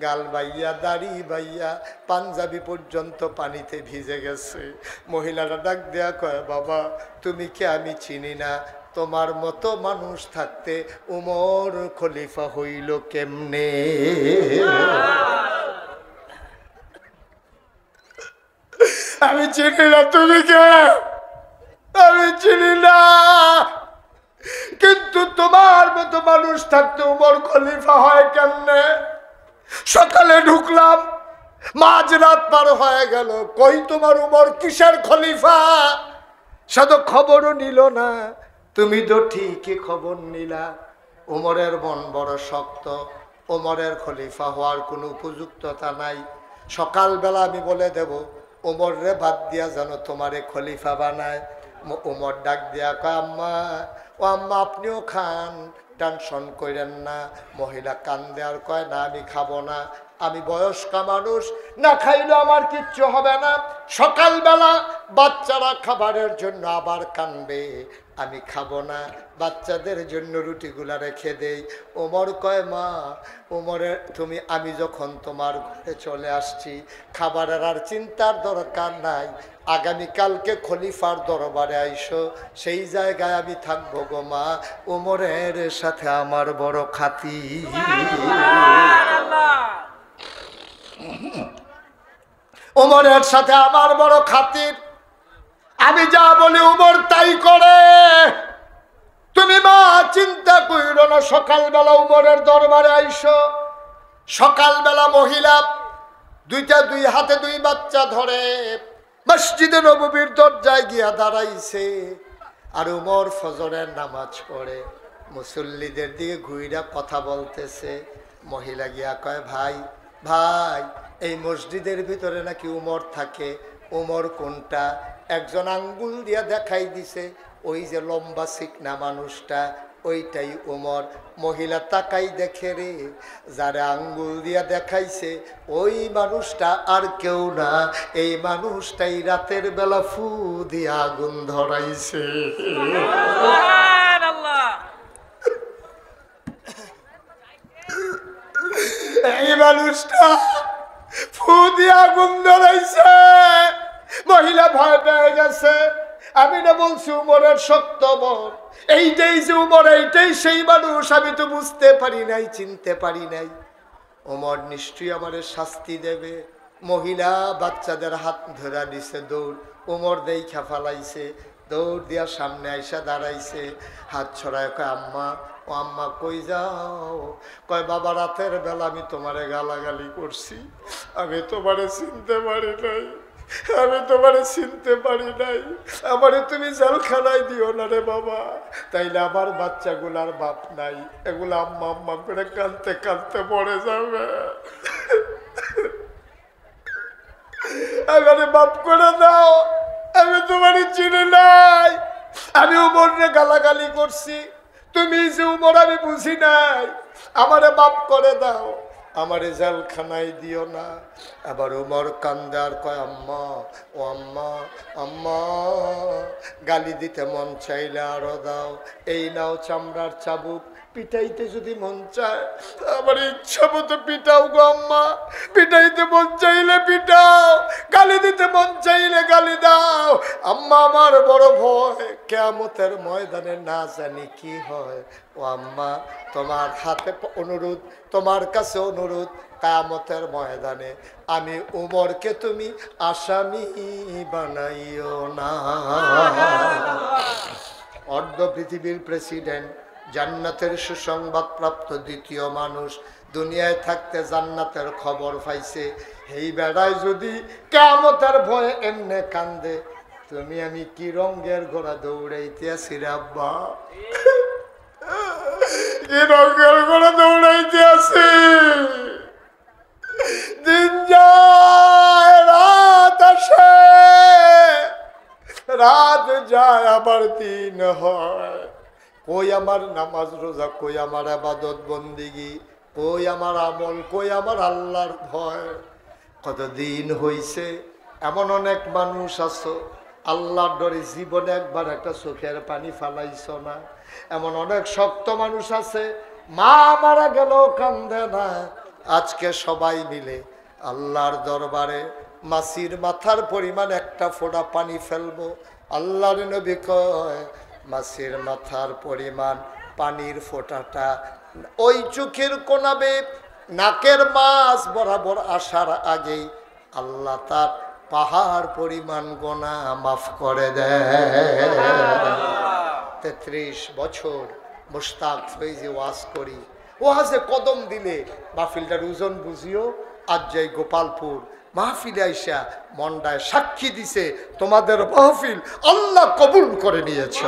গাল বাইয়া দাড়ি বাইয়া পাঞ্জাবি পর্যন্ত পানিতে ভিজে গেছে। মহিলাটা ডাক দেয়া কয় বাবা তুমি কে? আমি চিনি না, তোমার মতো মানুষ থাকতে উমর খলিফা হইল কেমনে? আমি চিনি না, তুমি কে? আমি চিনি না, কিন্তু তোমার মতো মানুষ থাকতে উমর খলিফা হয় কেমনে? সকালে ঢুকলাম, মাঝরাত পার হয়ে গেল, কই তোমার উমর কিসের খলিফা? সে তো খবরও নিল না। তুমি তো ঠিকই খবর নিলা। উমরের মন বড় শক্ত, ওমরের খলিফা হওয়ার কোনো উপযুক্ততা নাই। সকালবেলা আমি বলে দেব ওমর রে বাদ দিয়া যেন তোমারে খলিফা বানায়। ওমর ডাক দিয়া কয় আম্মা, ও আম্মা আপনিও খান, টেনশন করেন না। মহিলা কান্দে আর কয় না আমি খাবো না, আমি বয়স্ক মানুষ, না খাইলে আমার কিচ্ছু হবে না। সকালবেলা বাচ্চারা খাবারের জন্য আবার কানবে, আমি খাবো না, বাচ্চাদের জন্য রুটিগুলা রেখে দেই। ওমর কয় মা ওমরের তুমি আমি যখন তোমার ঘরে চলে আসছি, খাবারের আর চিন্তার দরকার নাই। আগামীকালকে খলিফার দরবারে আইসো, সেই জায়গায় আমি থাকবো গো মা। ওমরের সাথে আমার বড় খাতির। ওমরের সাথে আমার বড় খাতির। আমি যা বলি উমর তাই করে। তুমি মা চিন্তা কইরো না। সকালবেলা উমরের দরবারে আইসো। সকালবেলা মহিলা দুই হাতে দুই বাচ্চা ধরে মসজিদে নববীর দরজায় গিয়া দাঁড়াইছে। আর উমর ফজরের নামাজ পড়ে মুসল্লিদের দিকে ঘুইরা কথা বলতেছে। মহিলা গিয়া কয়, ভাই ভাই, এই মসজিদের ভিতরে নাকি উমর থাকে। উমর কোনটা? একজন আঙ্গুল দিয়া দেখাই দিছে, ওই যে লম্বা চিকনা মানুষটা, ওইটাই উমর। মহিলা তাকাই দেখে রে, যারা আঙ্গুল দিয়া দেখাইছে ওই মানুষটা আর কেউ না, এই মানুষটাই রাতের বেলা ফু দিয়া আগুন ধরাইছে। এই মানুষটা ফু দিয়া আগুন ধরাইছে। মহিলা ভয় পেয়ে গেছে। আমি না বলছি উমরের শক্ত মন, এইটাই যে উমর, এইটাই সেই মানুষ। আমি তো বুঝতে পারি নাই, চিনতে পারি নাই। উমর নিশ্চয়ই আমার শাস্তি দেবে। মহিলা বাচ্চাদের হাত ধরা দিছে, দৌড়। উমর দেখা ফালাইছে, দৌড় দিয়া সামনে আইসা দাঁড়াইছে। হাত ছড়ায় কয়, আম্মা। ও আম্মা কই যাও? কয়, বাবা রাতের বেলা আমি তোমারে গালাগালি করছি, আমি তোমারে চিনতে পারি নাই, আমি তোমারে চিনতে পারি নাই, আমারে তুমি জেলখানায় দিও না রে বাবা। তাইলে আমার বাচ্চাগুলার বাপ নাই, এগুলো আম্মা আম্মা করে কাঁদতে কাঁদতে পড়ে যাবে। আমারে বাপ করে দাও, আমি তোমারে চিনি নাই, আমি উমরে গালাগালি করছি, তুমি যে উমর আমি বুঝি নাই, আমারে বাপ করে দাও, আমারে জেলখানায় দিও না। আবার উমর কান্দে আর কয়, আম্মা ও আম্মা, আম্মা গালি দিতে মন চাইলে আরো দাও, এই নাও চামড়ার চাবুক, পিটাইতে যদি মন চায় আমার ইচ্ছা মতো পিটাও গো আম্মা, পিটাইতে মন চাইলে পিটাও, গালি দিতে মন চাইলে গালি দাও। আম্মা আমার বড় ভয়, কিয়ামতের ময়দানে না জানি কি হয়। ও আম্মা তোমার হাতে অনুরোধ, তোমার কাছে অনুরোধ, কিয়ামতের ময়দানে আমি উমরকে তুমি আসামি বানাইও না। অর্ধ পৃথিবীর প্রেসিডেন্ট, জান্নাতের সুসংবাদ প্রাপ্ত দ্বিতীয় মানুষ, দুনিয়ায় থাকতে জান্নাতের খবর পাইছে, এই বেড়ায় যদি কিয়ামতের ভয়ে এমনে কান্দে, তুমি আমি কি রঙের ঘোড়া দৌড়াইতে আসি রে আব্বা, কি রঙের ঘোড়া দৌড়াইতে আসি। দিন যায় রাত আসে, রাত যায় আবার দিন হয়, কই আমার নামাজ রোজা, কই আমার ইবাদত বন্দিগি, কই আমার আমল, কই আমার আল্লাহর ভয়। কতদিন হইছে এমন অনেক মানুষ আছো আল্লাহর ডরে জীবনে একবার একটা চোখের পানি ফালাইছ না। এমন অনেক শক্ত মানুষ আছে মা মারা গেল কান্দে না। আজকে সবাই মিলে আল্লাহর দরবারে মাসির মাথার পরিমাণ একটা ফোঁটা পানি ফেলবো। আল্লাহর নবী কয়, মাসির মাথার পরিমাণ পানির ফোঁটাটা ওই চোখের কোনাবে নাকের মাছ বরাবর আসার আগেই আল্লাহ তার পাহাড় পরিমাণ গোনা মাফ করে দেয়। 33 বছর মুশতাক ফৈজি ওয়াজ করি, ওয়াজে কদম দিলে মাহফিলটার ওজন বুঝিও। আজ যাই গোপালপুর মাহফিলে আইসা মন্ডায় সাক্ষী দিছে তোমাদের মাহফিল আল্লাহ কবুল করে নিয়েছে।